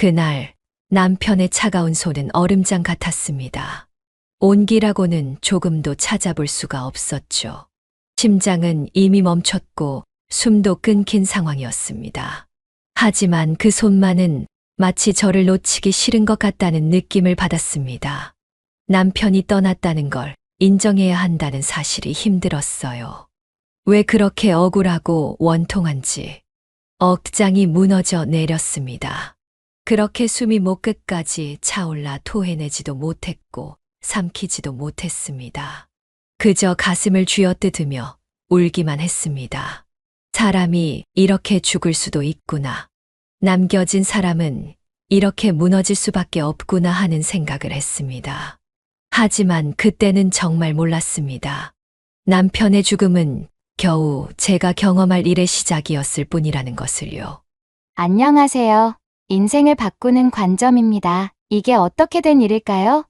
그날 남편의 차가운 손은 얼음장 같았습니다. 온기라고는 조금도 찾아볼 수가 없었죠. 심장은 이미 멈췄고 숨도 끊긴 상황이었습니다. 하지만 그 손만은 마치 저를 놓치기 싫은 것 같다는 느낌을 받았습니다. 남편이 떠났다는 걸 인정해야 한다는 사실이 힘들었어요. 왜 그렇게 억울하고 원통한지 억장이 무너져 내렸습니다. 그렇게 숨이 목 끝까지 차올라 토해내지도 못했고 삼키지도 못했습니다. 그저 가슴을 쥐어뜯으며 울기만 했습니다. 사람이 이렇게 죽을 수도 있구나. 남겨진 사람은 이렇게 무너질 수밖에 없구나 하는 생각을 했습니다. 하지만 그때는 정말 몰랐습니다. 남편의 죽음은 겨우 제가 경험할 일의 시작이었을 뿐이라는 것을요. 안녕하세요. 인생을 바꾸는 관점입니다. 이게 어떻게 된 일일까요?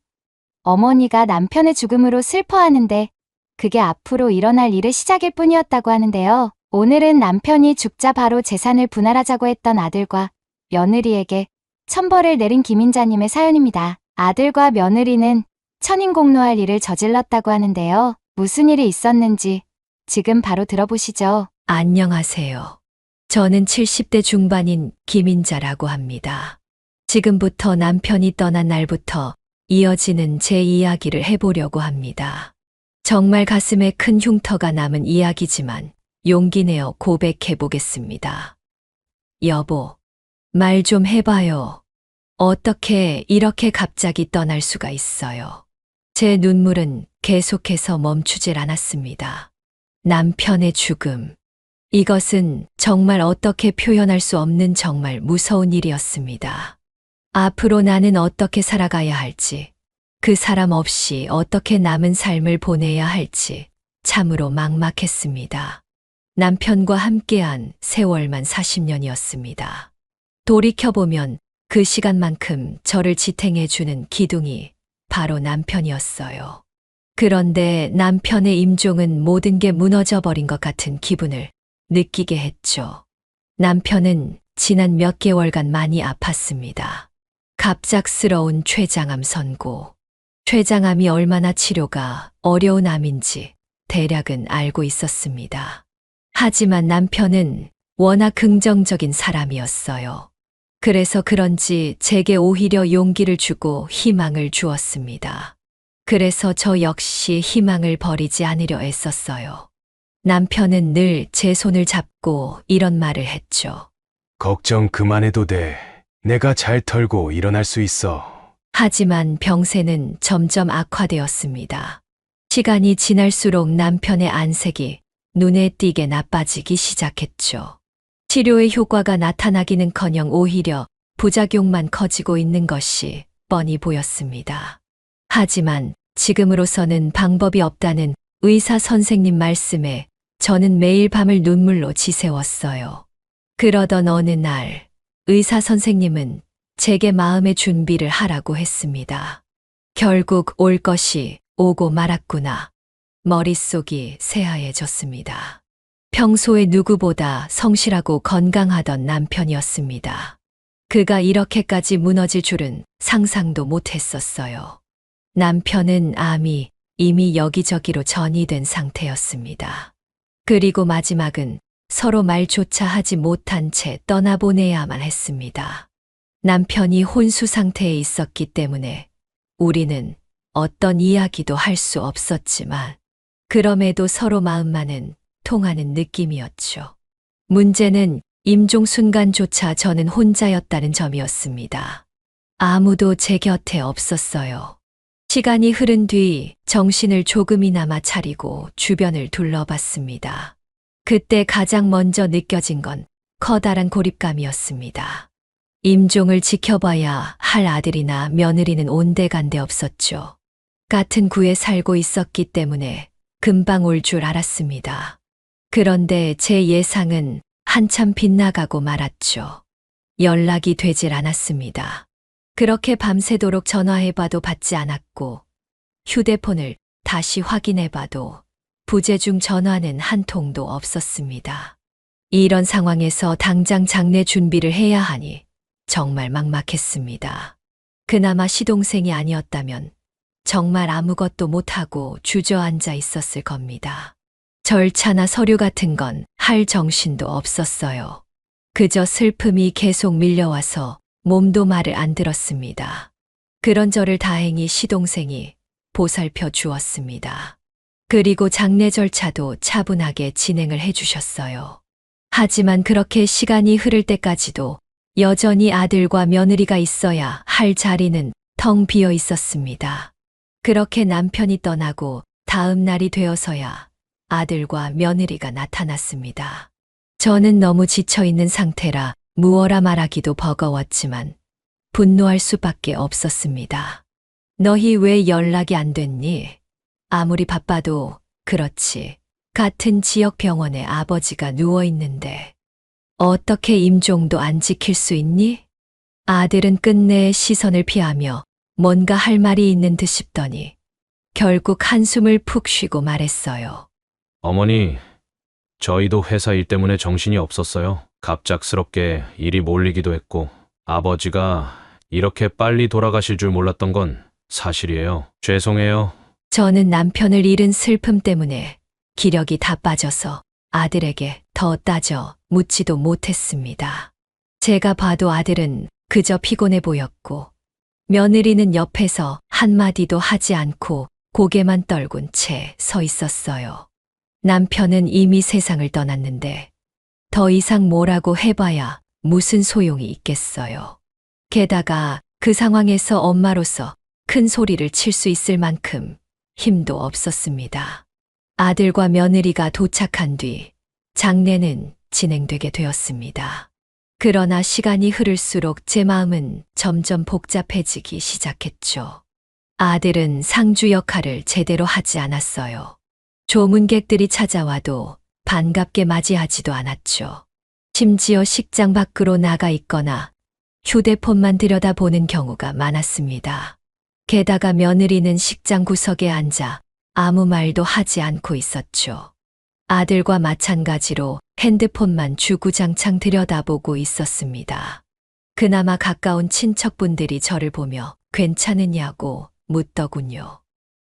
어머니가 남편의 죽음으로 슬퍼하는데 그게 앞으로 일어날 일의 시작일 뿐이었다고 하는데요. 오늘은 남편이 죽자 바로 재산을 분할하자고 했던 아들과 며느리에게 천벌을 내린 김인자님의 사연입니다. 아들과 며느리는 천인공노할 일을 저질렀다고 하는데요. 무슨 일이 있었는지 지금 바로 들어보시죠. 안녕하세요. 저는 70대 중반인 김인자라고 합니다. 지금부터 남편이 떠난 날부터 이어지는 제 이야기를 해보려고 합니다. 정말 가슴에 큰 흉터가 남은 이야기지만 용기 내어 고백해 보겠습니다. 여보, 말 좀 해봐요. 어떻게 이렇게 갑자기 떠날 수가 있어요? 제 눈물은 계속해서 멈추질 않았습니다. 남편의 죽음. 이것은 정말 어떻게 표현할 수 없는 정말 무서운 일이었습니다. 앞으로 나는 어떻게 살아가야 할지, 그 사람 없이 어떻게 남은 삶을 보내야 할지 참으로 막막했습니다. 남편과 함께한 세월만 40년이었습니다. 돌이켜보면 그 시간만큼 저를 지탱해주는 기둥이 바로 남편이었어요. 그런데 남편의 임종은 모든 게 무너져버린 것 같은 기분을 느끼게 했죠. 남편은 지난 몇 개월간 많이 아팠습니다. 갑작스러운 췌장암 선고. 췌장암이 얼마나 치료가 어려운 암인지 대략은 알고 있었습니다. 하지만 남편은 워낙 긍정적인 사람이었어요. 그래서 그런지 제게 오히려 용기를 주고 희망을 주었습니다. 그래서 저 역시 희망을 버리지 않으려 애썼어요. 남편은 늘 제 손을 잡고 이런 말을 했죠. 걱정 그만해도 돼. 내가 잘 털고 일어날 수 있어. 하지만 병세는 점점 악화되었습니다. 시간이 지날수록 남편의 안색이 눈에 띄게 나빠지기 시작했죠. 치료의 효과가 나타나기는커녕 오히려 부작용만 커지고 있는 것이 뻔히 보였습니다. 하지만 지금으로서는 방법이 없다는 의사 선생님 말씀에 저는 매일 밤을 눈물로 지새웠어요. 그러던 어느 날 의사 선생님은 제게 마음의 준비를 하라고 했습니다. 결국 올 것이 오고 말았구나. 머릿속이 새하얘졌습니다. 평소에 누구보다 성실하고 건강하던 남편이었습니다. 그가 이렇게까지 무너질 줄은 상상도 못했었어요. 남편은 암이 이미 여기저기로 전이된 상태였습니다. 그리고 마지막은 서로 말조차 하지 못한 채 떠나보내야만 했습니다. 남편이 혼수 상태에 있었기 때문에 우리는 어떤 이야기도 할 수 없었지만 그럼에도 서로 마음만은 통하는 느낌이었죠. 문제는 임종 순간조차 저는 혼자였다는 점이었습니다. 아무도 제 곁에 없었어요. 시간이 흐른 뒤 정신을 조금이나마 차리고 주변을 둘러봤습니다. 그때 가장 먼저 느껴진 건 커다란 고립감이었습니다. 임종을 지켜봐야 할 아들이나 며느리는 온데간데 없었죠. 같은 구에 살고 있었기 때문에 금방 올 줄 알았습니다. 그런데 제 예상은 한참 빗나가고 말았죠. 연락이 되질 않았습니다. 그렇게 밤새도록 전화해봐도 받지 않았고 휴대폰을 다시 확인해봐도 부재중 전화는 한 통도 없었습니다. 이런 상황에서 당장 장례 준비를 해야 하니 정말 막막했습니다. 그나마 시동생이 아니었다면 정말 아무것도 못하고 주저앉아 있었을 겁니다. 절차나 서류 같은 건 할 정신도 없었어요. 그저 슬픔이 계속 밀려와서 몸도 말을 안 들었습니다. 그런 저를 다행히 시동생이 보살펴 주었습니다. 그리고 장례 절차도 차분하게 진행을 해주셨어요. 하지만 그렇게 시간이 흐를 때까지도 여전히 아들과 며느리가 있어야 할 자리는 텅 비어 있었습니다. 그렇게 남편이 떠나고 다음 날이 되어서야 아들과 며느리가 나타났습니다. 저는 너무 지쳐있는 상태라 무어라 말하기도 버거웠지만 분노할 수밖에 없었습니다. 너희 왜 연락이 안 됐니? 아무리 바빠도 그렇지. 같은 지역 병원에 아버지가 누워있는데 어떻게 임종도 안 지킬 수 있니? 아들은 끝내 시선을 피하며 뭔가 할 말이 있는 듯 싶더니 결국 한숨을 푹 쉬고 말했어요. 어머니, 저희도 회사 일 때문에 정신이 없었어요. 갑작스럽게 일이 몰리기도 했고, 아버지가 이렇게 빨리 돌아가실 줄 몰랐던 건 사실이에요. 죄송해요. 저는 남편을 잃은 슬픔 때문에 기력이 다 빠져서 아들에게 더 따져 묻지도 못했습니다. 제가 봐도 아들은 그저 피곤해 보였고, 며느리는 옆에서 한마디도 하지 않고 고개만 떨군 채 서 있었어요. 남편은 이미 세상을 떠났는데 더 이상 뭐라고 해봐야 무슨 소용이 있겠어요. 게다가 그 상황에서 엄마로서 큰 소리를 칠 수 있을 만큼 힘도 없었습니다. 아들과 며느리가 도착한 뒤 장례는 진행되게 되었습니다. 그러나 시간이 흐를수록 제 마음은 점점 복잡해지기 시작했죠. 아들은 상주 역할을 제대로 하지 않았어요. 조문객들이 찾아와도 반갑게 맞이하지도 않았죠. 심지어 식장 밖으로 나가 있거나 휴대폰만 들여다보는 경우가 많았습니다. 게다가 며느리는 식장 구석에 앉아 아무 말도 하지 않고 있었죠. 아들과 마찬가지로 핸드폰만 주구장창 들여다보고 있었습니다. 그나마 가까운 친척분들이 저를 보며 괜찮으냐고 묻더군요.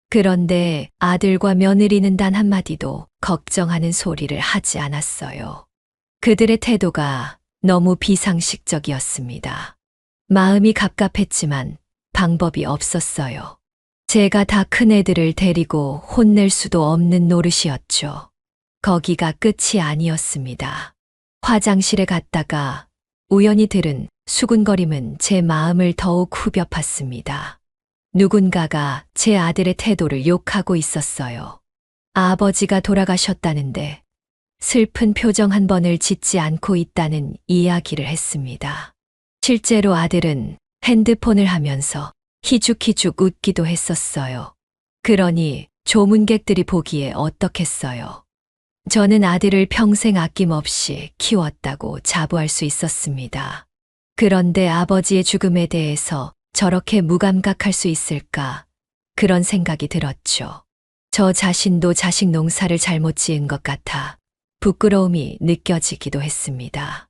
그런데 아들과 며느리는 단 한마디도 걱정하는 소리를 하지 않았어요. 그들의 태도가 너무 비상식적이었습니다. 마음이 갑갑했지만 방법이 없었어요. 제가 다 큰애들을 데리고 혼낼 수도 없는 노릇이었죠. 거기가 끝이 아니었습니다. 화장실에 갔다가 우연히 들은 수군거림은 제 마음을 더욱 후벼 팠습니다. 누군가가 제 아들의 태도를 욕하고 있었어요. 아버지가 돌아가셨다는데 슬픈 표정 한 번을 짓지 않고 있다는 이야기를 했습니다. 실제로 아들은 핸드폰을 하면서 희죽희죽 웃기도 했었어요. 그러니 조문객들이 보기에 어떻겠어요. 저는 아들을 평생 아낌없이 키웠다고 자부할 수 있었습니다. 그런데 아버지의 죽음에 대해서 저렇게 무감각할 수 있을까? 그런 생각이 들었죠. 저 자신도 자식 농사를 잘못 지은 것 같아 부끄러움이 느껴지기도 했습니다.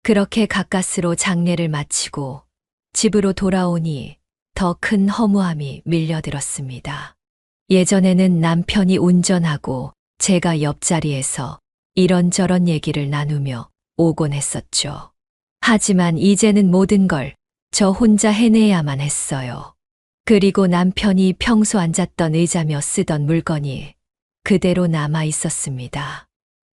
그렇게 가까스로 장례를 마치고 집으로 돌아오니 더 큰 허무함이 밀려들었습니다. 예전에는 남편이 운전하고 제가 옆자리에서 이런저런 얘기를 나누며 오곤 했었죠. 하지만 이제는 모든 걸 저 혼자 해내야만 했어요. 그리고 남편이 평소 앉았던 의자며 쓰던 물건이 그대로 남아 있었습니다.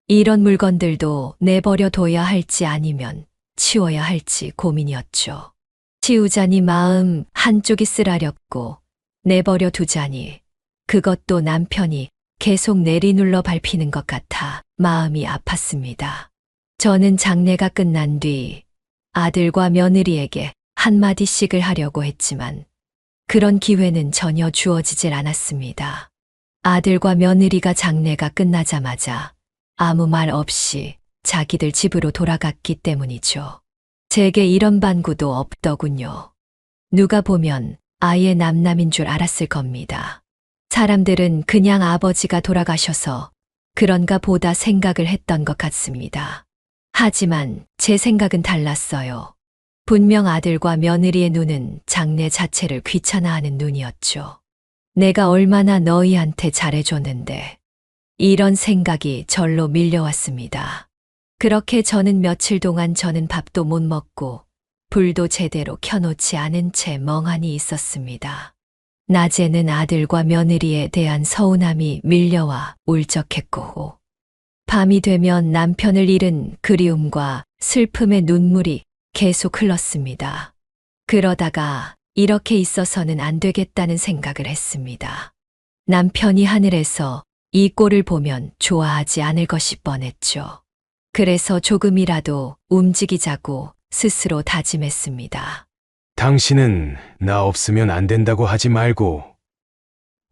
이런 물건들도 내버려 둬야 할지 아니면 치워야 할지 고민이었죠. 치우자니 마음 한쪽이 쓰라렸고 내버려 두자니 그것도 남편이 계속 내리눌러 밟히는 것 같아 마음이 아팠습니다. 저는 장례가 끝난 뒤 아들과 며느리에게 한마디씩을 하려고 했지만 그런 기회는 전혀 주어지질 않았습니다. 아들과 며느리가 장례가 끝나자마자 아무 말 없이 자기들 집으로 돌아갔기 때문이죠. 제게 이런 반구도 없더군요. 누가 보면 아예 남남인 줄 알았을 겁니다. 사람들은 그냥 아버지가 돌아가셔서 그런가 보다 생각을 했던 것 같습니다. 하지만 제 생각은 달랐어요. 분명 아들과 며느리의 눈은 장래 자체를 귀찮아하는 눈이었죠. 내가 얼마나 너희한테 잘해줬는데. 이런 생각이 절로 밀려왔습니다. 그렇게 저는 며칠 동안 저는 밥도 못 먹고 불도 제대로 켜놓지 않은 채 멍하니 있었습니다. 낮에는 아들과 며느리에 대한 서운함이 밀려와 울적했고, 밤이 되면 남편을 잃은 그리움과 슬픔의 눈물이 계속 흘렀습니다. 그러다가 이렇게 있어서는 안 되겠다는 생각을 했습니다. 남편이 하늘에서 이 꼴을 보면 좋아하지 않을 것이 뻔했죠. 그래서 조금이라도 움직이자고 스스로 다짐했습니다. 당신은 나 없으면 안 된다고 하지 말고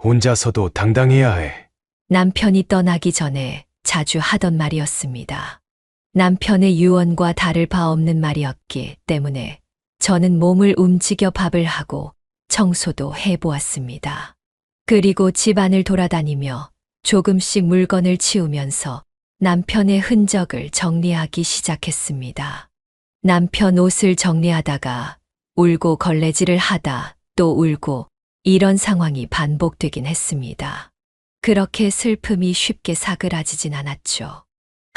혼자서도 당당해야 해. 남편이 떠나기 전에 자주 하던 말이었습니다. 남편의 유언과 다를 바 없는 말이었기 때문에 저는 몸을 움직여 밥을 하고 청소도 해보았습니다. 그리고 집안을 돌아다니며 조금씩 물건을 치우면서 남편의 흔적을 정리하기 시작했습니다. 남편 옷을 정리하다가 울고 걸레질을 하다 또 울고 이런 상황이 반복되긴 했습니다. 그렇게 슬픔이 쉽게 사그라지진 않았죠.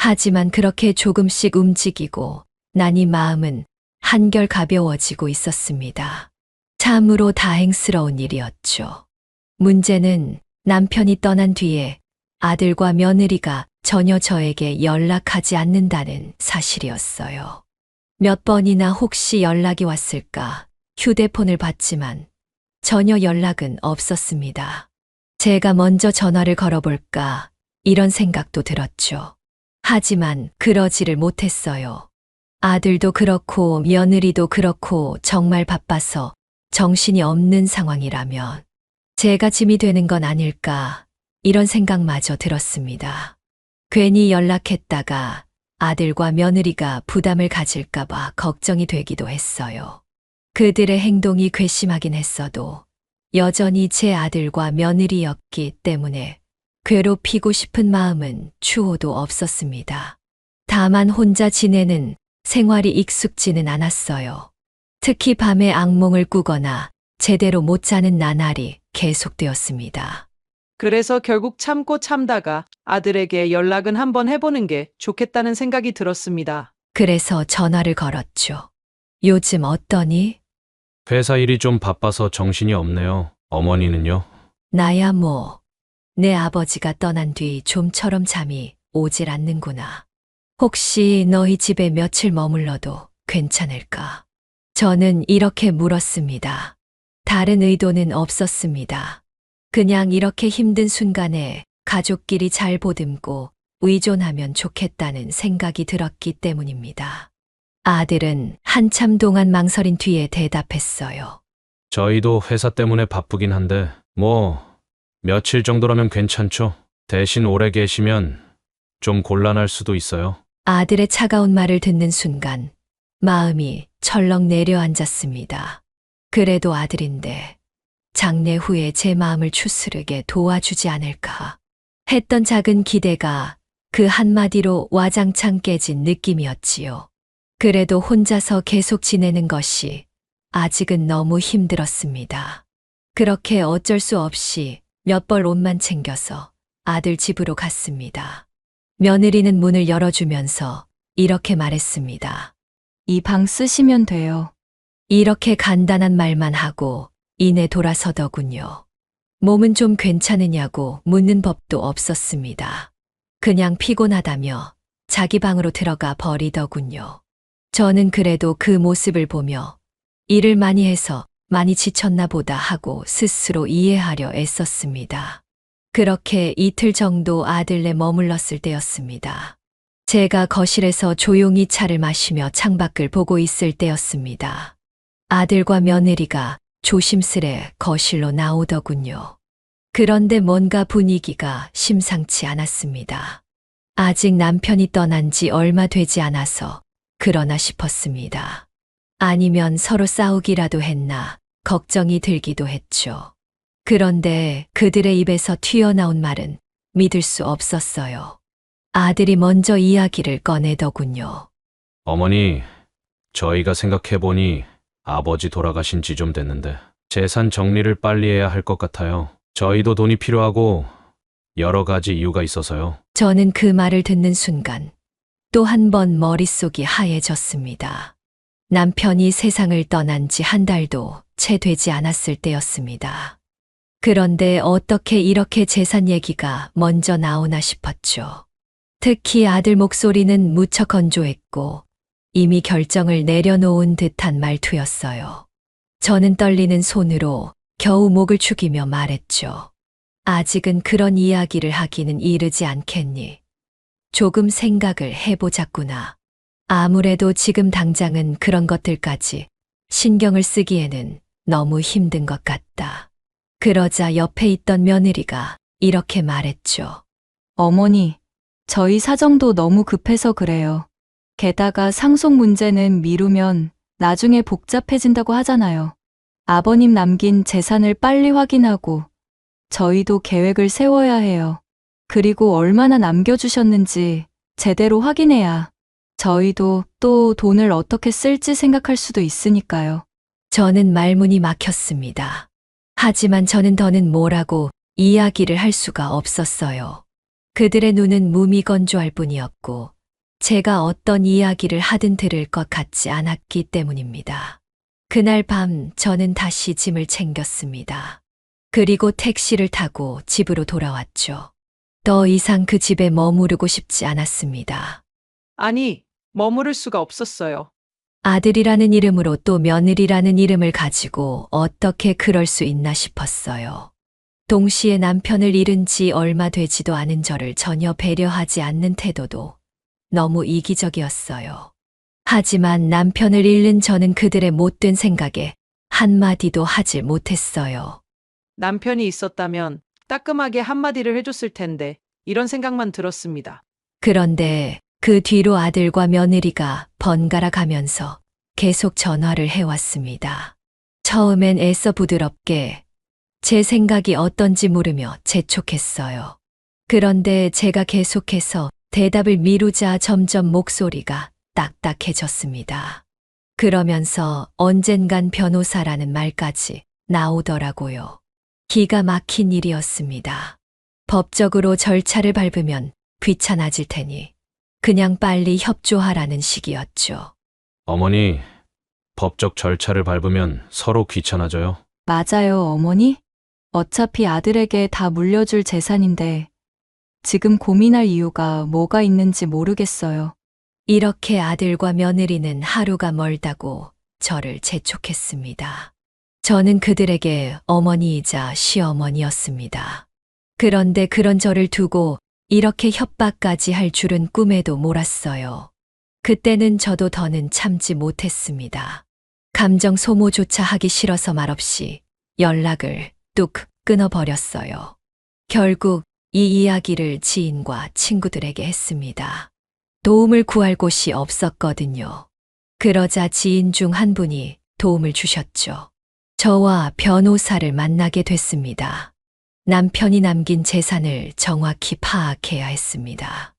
하지만 그렇게 조금씩 움직이고 나니 마음은 한결 가벼워지고 있었습니다. 참으로 다행스러운 일이었죠. 문제는 남편이 떠난 뒤에 아들과 며느리가 전혀 저에게 연락하지 않는다는 사실이었어요. 몇 번이나 혹시 연락이 왔을까 휴대폰을 봤지만 전혀 연락은 없었습니다. 제가 먼저 전화를 걸어볼까 이런 생각도 들었죠. 하지만 그러지를 못했어요. 아들도 그렇고 며느리도 그렇고 정말 바빠서 정신이 없는 상황이라면 제가 짐이 되는 건 아닐까 이런 생각마저 들었습니다. 괜히 연락했다가 아들과 며느리가 부담을 가질까봐 걱정이 되기도 했어요. 그들의 행동이 괘씸하긴 했어도 여전히 제 아들과 며느리였기 때문에 괴롭히고 싶은 마음은 추호도 없었습니다. 다만 혼자 지내는 생활이 익숙지는 않았어요. 특히 밤에 악몽을 꾸거나 제대로 못 자는 나날이 계속되었습니다. 그래서 결국 참고 참다가 아들에게 연락은 한번 해보는 게 좋겠다는 생각이 들었습니다. 그래서 전화를 걸었죠. 요즘 어떠니? 회사 일이 좀 바빠서 정신이 없네요. 어머니는요? 나야 뭐. 내 아버지가 떠난 뒤 좀처럼 잠이 오질 않는구나. 혹시 너희 집에 며칠 머물러도 괜찮을까? 저는 이렇게 물었습니다. 다른 의도는 없었습니다. 그냥 이렇게 힘든 순간에 가족끼리 잘 보듬고 의존하면 좋겠다는 생각이 들었기 때문입니다. 아들은 한참 동안 망설인 뒤에 대답했어요. 저희도 회사 때문에 바쁘긴 한데 며칠 정도라면 괜찮죠. 대신 오래 계시면 좀 곤란할 수도 있어요. 아들의 차가운 말을 듣는 순간 마음이 철렁 내려앉았습니다. 그래도 아들인데 장례 후에 제 마음을 추스르게 도와주지 않을까 했던 작은 기대가 그 한마디로 와장창 깨진 느낌이었지요. 그래도 혼자서 계속 지내는 것이 아직은 너무 힘들었습니다. 그렇게 어쩔 수 없이 몇 벌 옷만 챙겨서 아들 집으로 갔습니다. 며느리는 문을 열어주면서 이렇게 말했습니다. 이 방 쓰시면 돼요. 이렇게 간단한 말만 하고 이내 돌아서더군요. 몸은 좀 괜찮으냐고 묻는 법도 없었습니다. 그냥 피곤하다며 자기 방으로 들어가 버리더군요. 저는 그래도 그 모습을 보며 일을 많이 해서 많이 지쳤나 보다 하고 스스로 이해하려 애썼습니다. 그렇게 이틀 정도 아들네 머물렀을 때였습니다. 제가 거실에서 조용히 차를 마시며 창밖을 보고 있을 때였습니다. 아들과 며느리가 조심스레 거실로 나오더군요. 그런데 뭔가 분위기가 심상치 않았습니다. 아직 남편이 떠난 지 얼마 되지 않아서 그러나 싶었습니다. 아니면 서로 싸우기라도 했나 걱정이 들기도 했죠. 그런데 그들의 입에서 튀어나온 말은 믿을 수 없었어요. 아들이 먼저 이야기를 꺼내더군요. 어머니, 저희가 생각해보니 아버지 돌아가신 지 좀 됐는데 재산 정리를 빨리 해야 할 것 같아요. 저희도 돈이 필요하고 여러 가지 이유가 있어서요. 저는 그 말을 듣는 순간 또 한 번 머릿속이 하얘졌습니다. 남편이 세상을 떠난 지 한 달도 채 되지 않았을 때였습니다. 그런데 어떻게 이렇게 재산 얘기가 먼저 나오나 싶었죠. 특히 아들 목소리는 무척 건조했고 이미 결정을 내려놓은 듯한 말투였어요. 저는 떨리는 손으로 겨우 목을 축이며 말했죠. 아직은 그런 이야기를 하기는 이르지 않겠니? 조금 생각을 해보자꾸나. 아무래도 지금 당장은 그런 것들까지 신경을 쓰기에는 너무 힘든 것 같다. 그러자 옆에 있던 며느리가 이렇게 말했죠. 어머니, 저희 사정도 너무 급해서 그래요. 게다가 상속 문제는 미루면 나중에 복잡해진다고 하잖아요. 아버님 남긴 재산을 빨리 확인하고 저희도 계획을 세워야 해요. 그리고 얼마나 남겨주셨는지 제대로 확인해야 저희도 또 돈을 어떻게 쓸지 생각할 수도 있으니까요. 저는 말문이 막혔습니다. 하지만 저는 더는 뭐라고 이야기를 할 수가 없었어요. 그들의 눈은 무미건조할 뿐이었고 제가 어떤 이야기를 하든 들을 것 같지 않았기 때문입니다. 그날 밤 저는 다시 짐을 챙겼습니다. 그리고 택시를 타고 집으로 돌아왔죠. 더 이상 그 집에 머무르고 싶지 않았습니다. 아니, 머무를 수가 없었어요. 아들이라는 이름으로 또 며느리라는 이름을 가지고 어떻게 그럴 수 있나 싶었어요. 동시에 남편을 잃은 지 얼마 되지도 않은 저를 전혀 배려하지 않는 태도도 너무 이기적이었어요. 하지만 남편을 잃는 저는 그들의 못된 생각에 한마디도 하질 못했어요. 남편이 있었다면 따끔하게 한마디를 해줬을 텐데 이런 생각만 들었습니다. 그런데 그 뒤로 아들과 며느리가 번갈아 가면서 계속 전화를 해왔습니다. 처음엔 애써 부드럽게 제 생각이 어떤지 물으며 재촉했어요. 그런데 제가 계속해서 대답을 미루자 점점 목소리가 딱딱해졌습니다. 그러면서 언젠간 변호사라는 말까지 나오더라고요. 기가 막힌 일이었습니다. 법적으로 절차를 밟으면 귀찮아질 테니 그냥 빨리 협조하라는 식이었죠. 어머니, 법적 절차를 밟으면 서로 귀찮아져요. 맞아요, 어머니. 어차피 아들에게 다 물려줄 재산인데 지금 고민할 이유가 뭐가 있는지 모르겠어요. 이렇게 아들과 며느리는 하루가 멀다고 저를 재촉했습니다. 저는 그들에게 어머니이자 시어머니였습니다. 그런데 그런 저를 두고 이렇게 협박까지 할 줄은 꿈에도 몰랐어요. 그때는 저도 더는 참지 못했습니다. 감정 소모조차 하기 싫어서 말없이 연락을 뚝 끊어버렸어요. 결국 이 이야기를 지인과 친구들에게 했습니다. 도움을 구할 곳이 없었거든요. 그러자 지인 중 한 분이 도움을 주셨죠. 저와 변호사를 만나게 됐습니다. 남편이 남긴 재산을 정확히 파악해야 했습니다.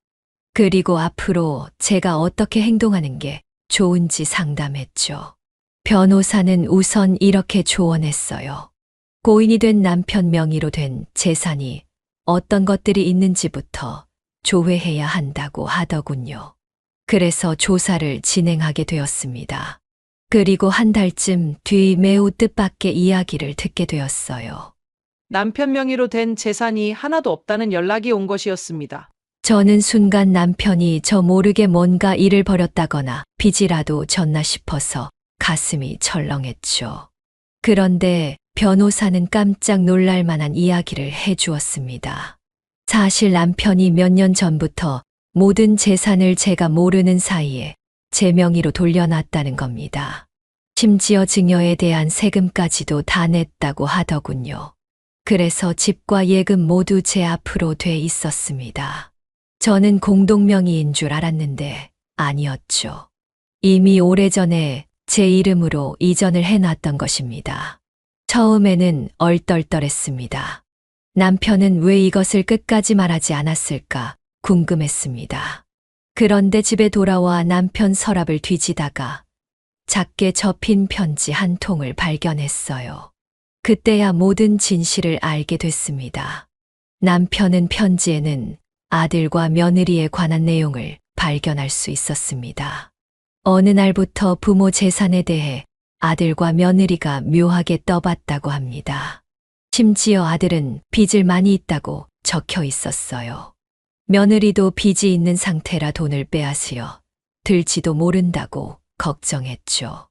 그리고 앞으로 제가 어떻게 행동하는 게 좋은지 상담했죠. 변호사는 우선 이렇게 조언했어요. 고인이 된 남편 명의로 된 재산이 어떤 것들이 있는지부터 조회해야 한다고 하더군요. 그래서 조사를 진행하게 되었습니다. 그리고 한 달쯤 뒤 매우 뜻밖의 이야기를 듣게 되었어요. 남편 명의로 된 재산이 하나도 없다는 연락이 온 것이었습니다. 저는 순간 남편이 저 모르게 뭔가 일을 벌였다거나 빚이라도 졌나 싶어서 가슴이 철렁했죠. 그런데 변호사는 깜짝 놀랄 만한 이야기를 해주었습니다. 사실 남편이 몇 년 전부터 모든 재산을 제가 모르는 사이에 제 명의로 돌려놨다는 겁니다. 심지어 증여에 대한 세금까지도 다 냈다고 하더군요. 그래서 집과 예금 모두 제 앞으로 돼 있었습니다. 저는 공동명의인 줄 알았는데 아니었죠. 이미 오래전에 제 이름으로 이전을 해놨던 것입니다. 처음에는 얼떨떨했습니다. 남편은 왜 이것을 끝까지 말하지 않았을까 궁금했습니다. 그런데 집에 돌아와 남편 서랍을 뒤지다가 작게 접힌 편지 한 통을 발견했어요. 그때야 모든 진실을 알게 됐습니다. 남편은 편지에는 아들과 며느리에 관한 내용을 발견할 수 있었습니다. 어느 날부터 부모 재산에 대해 아들과 며느리가 묘하게 떠봤다고 합니다. 심지어 아들은 빚을 많이 있다고 적혀 있었어요. 며느리도 빚이 있는 상태라 돈을 빼앗으려 들지도 모른다고 걱정했죠.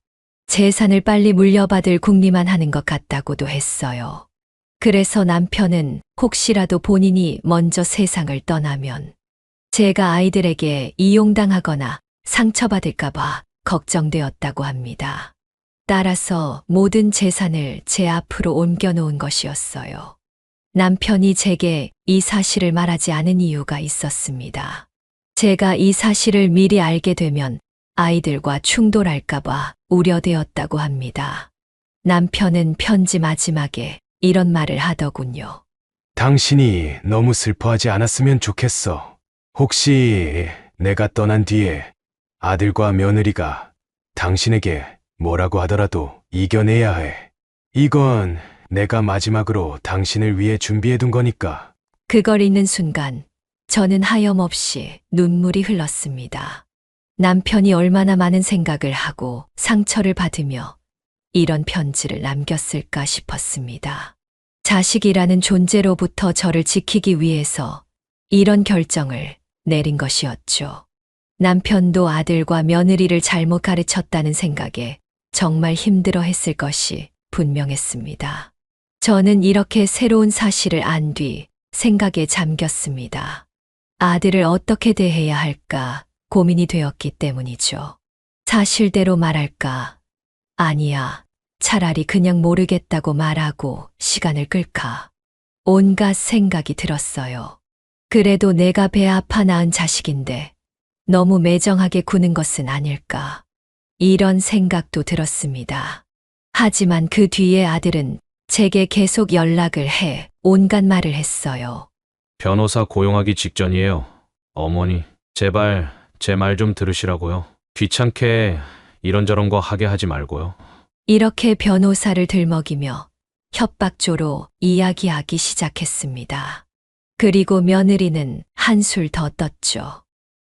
재산을 빨리 물려받을 궁리만 하는 것 같다고도 했어요. 그래서 남편은 혹시라도 본인이 먼저 세상을 떠나면 제가 아이들에게 이용당하거나 상처받을까봐 걱정되었다고 합니다. 따라서 모든 재산을 제 앞으로 옮겨놓은 것이었어요. 남편이 제게 이 사실을 말하지 않은 이유가 있었습니다. 제가 이 사실을 미리 알게 되면 아이들과 충돌할까봐 우려되었다고 합니다. 남편은 편지 마지막에 이런 말을 하더군요. 당신이 너무 슬퍼하지 않았으면 좋겠어. 혹시 내가 떠난 뒤에 아들과 며느리가 당신에게 뭐라고 하더라도 이겨내야 해. 이건 내가 마지막으로 당신을 위해 준비해둔 거니까. 그걸 읽는 순간 저는 하염없이 눈물이 흘렀습니다. 남편이 얼마나 많은 생각을 하고 상처를 받으며 이런 편지를 남겼을까 싶었습니다. 자식이라는 존재로부터 저를 지키기 위해서 이런 결정을 내린 것이었죠. 남편도 아들과 며느리를 잘못 가르쳤다는 생각에 정말 힘들어 했을 것이 분명했습니다. 저는 이렇게 새로운 사실을 안 뒤 생각에 잠겼습니다. 아들을 어떻게 대해야 할까 고민이 되었기 때문이죠. 사실대로 말할까? 아니야. 차라리 그냥 모르겠다고 말하고 시간을 끌까? 온갖 생각이 들었어요. 그래도 내가 배 아파 낳은 자식인데 너무 매정하게 구는 것은 아닐까? 이런 생각도 들었습니다. 하지만 그 뒤에 아들은 제게 계속 연락을 해 온갖 말을 했어요. 변호사 고용하기 직전이에요. 어머니, 제발 제 말 좀 들으시라고요. 귀찮게 이런저런 거 하게 하지 말고요. 이렇게 변호사를 들먹이며 협박조로 이야기하기 시작했습니다. 그리고 며느리는 한술 더 떴죠.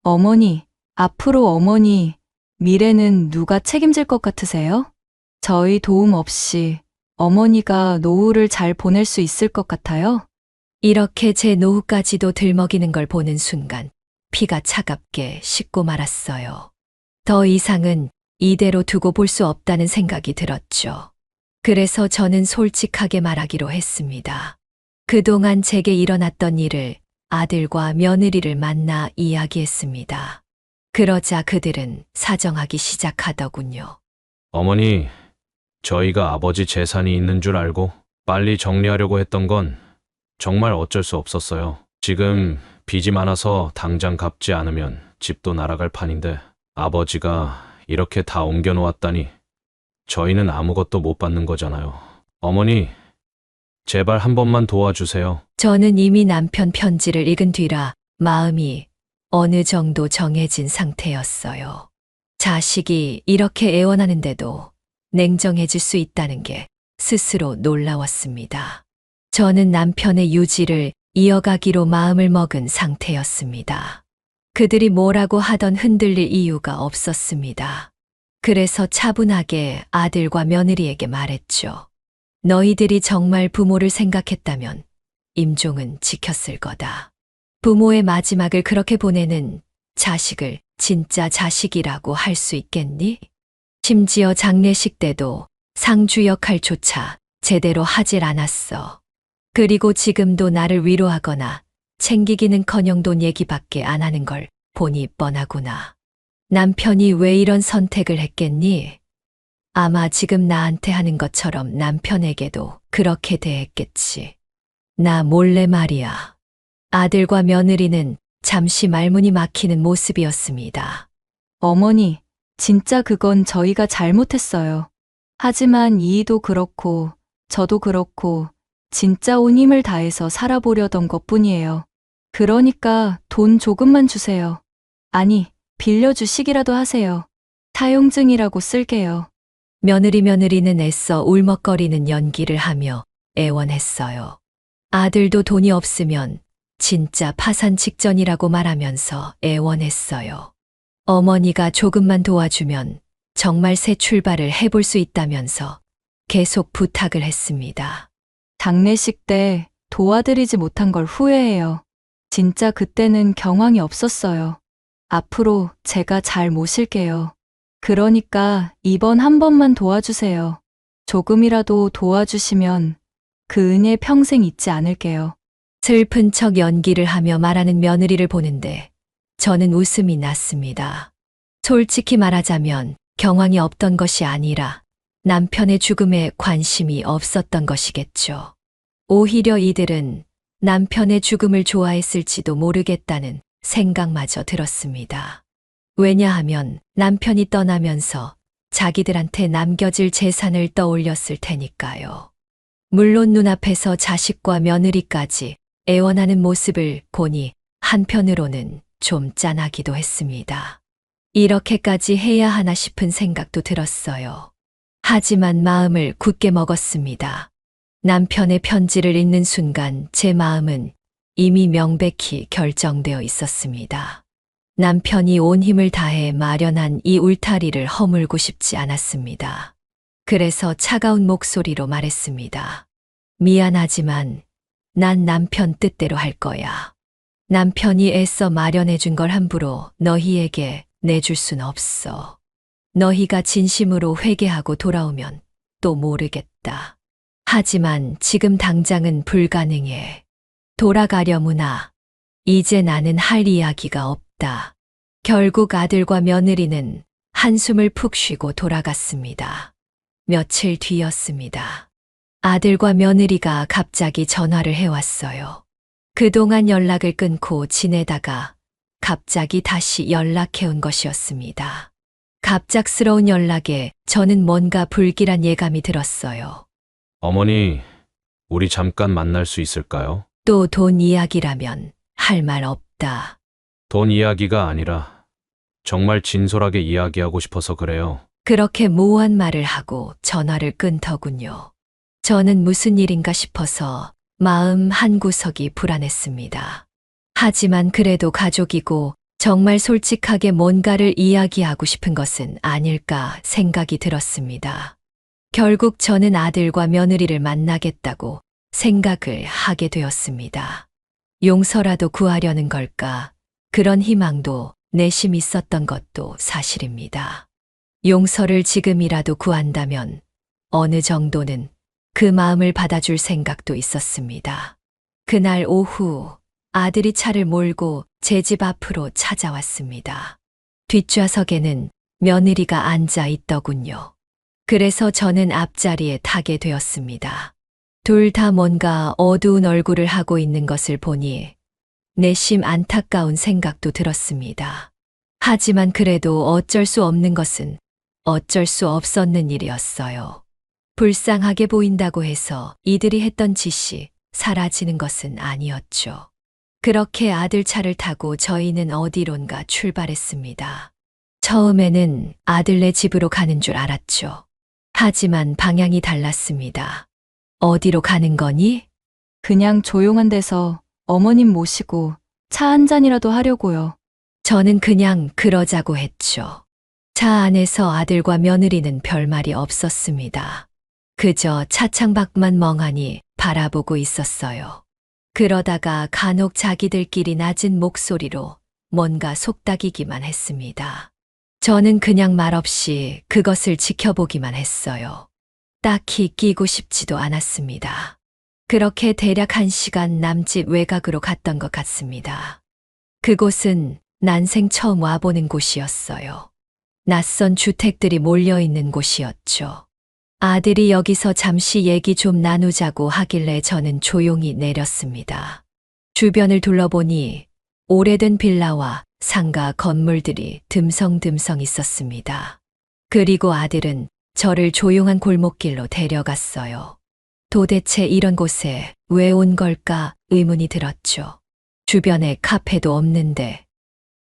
어머니, 앞으로 어머니, 미래는 누가 책임질 것 같으세요? 저희 도움 없이 어머니가 노후를 잘 보낼 수 있을 것 같아요? 이렇게 제 노후까지도 들먹이는 걸 보는 순간 피가 차갑게 식고 말았어요. 더 이상은 이대로 두고 볼 수 없다는 생각이 들었죠. 그래서 저는 솔직하게 말하기로 했습니다. 그동안 제게 일어났던 일을 아들과 며느리를 만나 이야기했습니다. 그러자 그들은 사정하기 시작하더군요. 어머니, 저희가 아버지 재산이 있는 줄 알고 빨리 정리하려고 했던 건 정말 어쩔 수 없었어요. 지금 빚이 많아서 당장 갚지 않으면 집도 날아갈 판인데 아버지가 이렇게 다 옮겨놓았다니 저희는 아무것도 못 받는 거잖아요. 어머니, 제발 한 번만 도와주세요. 저는 이미 남편 편지를 읽은 뒤라 마음이 어느 정도 정해진 상태였어요. 자식이 이렇게 애원하는데도 냉정해질 수 있다는 게 스스로 놀라웠습니다. 저는 남편의 유지를 이어가기로 마음을 먹은 상태였습니다. 그들이 뭐라고 하던 흔들릴 이유가 없었습니다. 그래서 차분하게 아들과 며느리에게 말했죠. 너희들이 정말 부모를 생각했다면 임종은 지켰을 거다. 부모의 마지막을 그렇게 보내는 자식을 진짜 자식이라고 할 수 있겠니? 심지어 장례식 때도 상주 역할조차 제대로 하질 않았어. 그리고 지금도 나를 위로하거나 챙기기는커녕 돈 얘기밖에 안 하는 걸 보니 뻔하구나. 남편이 왜 이런 선택을 했겠니? 아마 지금 나한테 하는 것처럼 남편에게도 그렇게 대했겠지. 나 몰래 말이야. 아들과 며느리는 잠시 말문이 막히는 모습이었습니다. 어머니, 진짜 그건 저희가 잘못했어요. 하지만 이희도 그렇고 저도 그렇고 진짜 온 힘을 다해서 살아보려던 것뿐이에요. 그러니까 돈 조금만 주세요. 아니, 빌려주시기라도 하세요. 사용증이라고 쓸게요. 며느리는 애써 울먹거리는 연기를 하며 애원했어요. 아들도 돈이 없으면 진짜 파산 직전이라고 말하면서 애원했어요. 어머니가 조금만 도와주면 정말 새 출발을 해볼 수 있다면서 계속 부탁을 했습니다. 장례식 때 도와드리지 못한 걸 후회해요. 진짜 그때는 경황이 없었어요. 앞으로 제가 잘 모실게요. 그러니까 이번 한 번만 도와주세요. 조금이라도 도와주시면 그 은혜 평생 잊지 않을게요. 슬픈 척 연기를 하며 말하는 며느리를 보는데 저는 웃음이 났습니다. 솔직히 말하자면 경황이 없던 것이 아니라 남편의 죽음에 관심이 없었던 것이겠죠. 오히려 이들은 남편의 죽음을 좋아했을지도 모르겠다는 생각마저 들었습니다. 왜냐하면 남편이 떠나면서 자기들한테 남겨질 재산을 떠올렸을 테니까요. 물론 눈앞에서 자식과 며느리까지 애원하는 모습을 보니 한편으로는 좀 짠하기도 했습니다. 이렇게까지 해야 하나 싶은 생각도 들었어요. 하지만 마음을 굳게 먹었습니다. 남편의 편지를 읽는 순간 제 마음은 이미 명백히 결정되어 있었습니다. 남편이 온 힘을 다해 마련한 이 울타리를 허물고 싶지 않았습니다. 그래서 차가운 목소리로 말했습니다. 미안하지만 난 남편 뜻대로 할 거야. 남편이 애써 마련해준 걸 함부로 너희에게 내줄 순 없어. 너희가 진심으로 회개하고 돌아오면 또 모르겠다. 하지만 지금 당장은 불가능해. 돌아가려무나. 이제 나는 할 이야기가 없다. 결국 아들과 며느리는 한숨을 푹 쉬고 돌아갔습니다. 며칠 뒤였습니다. 아들과 며느리가 갑자기 전화를 해왔어요. 그동안 연락을 끊고 지내다가 갑자기 다시 연락해온 것이었습니다. 갑작스러운 연락에 저는 뭔가 불길한 예감이 들었어요. 어머니, 우리 잠깐 만날 수 있을까요? 또 돈 이야기라면 할 말 없다. 돈 이야기가 아니라 정말 진솔하게 이야기하고 싶어서 그래요. 그렇게 모호한 말을 하고 전화를 끊더군요. 저는 무슨 일인가 싶어서 마음 한구석이 불안했습니다. 하지만 그래도 가족이고 정말 솔직하게 뭔가를 이야기하고 싶은 것은 아닐까 생각이 들었습니다. 결국 저는 아들과 며느리를 만나겠다고 생각을 하게 되었습니다. 용서라도 구하려는 걸까? 그런 희망도 내심 있었던 것도 사실입니다. 용서를 지금이라도 구한다면 어느 정도는 그 마음을 받아줄 생각도 있었습니다. 그날 오후 아들이 차를 몰고 제 집 앞으로 찾아왔습니다. 뒷좌석에는 며느리가 앉아 있더군요. 그래서 저는 앞자리에 타게 되었습니다. 둘 다 뭔가 어두운 얼굴을 하고 있는 것을 보니 내심 안타까운 생각도 들었습니다. 하지만 그래도 어쩔 수 없는 것은 어쩔 수 없었는 일이었어요. 불쌍하게 보인다고 해서 이들이 했던 짓이 사라지는 것은 아니었죠. 그렇게 아들 차를 타고 저희는 어디론가 출발했습니다. 처음에는 아들네 집으로 가는 줄 알았죠. 하지만 방향이 달랐습니다. 어디로 가는 거니? 그냥 조용한 데서 어머님 모시고 차 한 잔이라도 하려고요. 저는 그냥 그러자고 했죠. 차 안에서 아들과 며느리는 별말이 없었습니다. 그저 차창밖만 멍하니 바라보고 있었어요. 그러다가 간혹 자기들끼리 낮은 목소리로 뭔가 속닥이기만 했습니다. 저는 그냥 말없이 그것을 지켜보기만 했어요. 딱히 끼고 싶지도 않았습니다. 그렇게 대략 1시간 남짓 외곽으로 갔던 것 같습니다. 그곳은 난생 처음 와보는 곳이었어요. 낯선 주택들이 몰려있는 곳이었죠. 아들이 여기서 잠시 얘기 좀 나누자고 하길래 저는 조용히 내렸습니다. 주변을 둘러보니 오래된 빌라와 상가 건물들이 듬성듬성 있었습니다. 그리고 아들은 저를 조용한 골목길로 데려갔어요. 도대체 이런 곳에 왜 온 걸까 의문이 들었죠. 주변에 카페도 없는데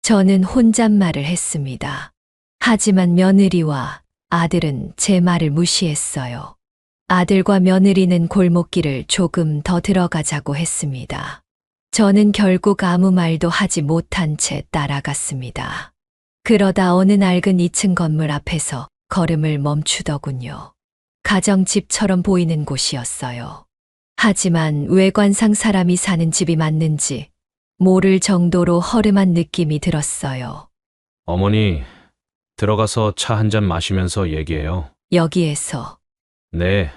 저는 혼잣말을 했습니다. 하지만 며느리와 아들은 제 말을 무시했어요. 아들과 며느리는 골목길을 조금 더 들어가자고 했습니다. 저는 결국 아무 말도 하지 못한 채 따라갔습니다. 그러다 어느 낡은 2층 건물 앞에서 걸음을 멈추더군요. 가정집처럼 보이는 곳이었어요. 하지만 외관상 사람이 사는 집이 맞는지 모를 정도로 허름한 느낌이 들었어요. 어머니, 들어가서 차 한 잔 마시면서 얘기해요. 여기에서 네,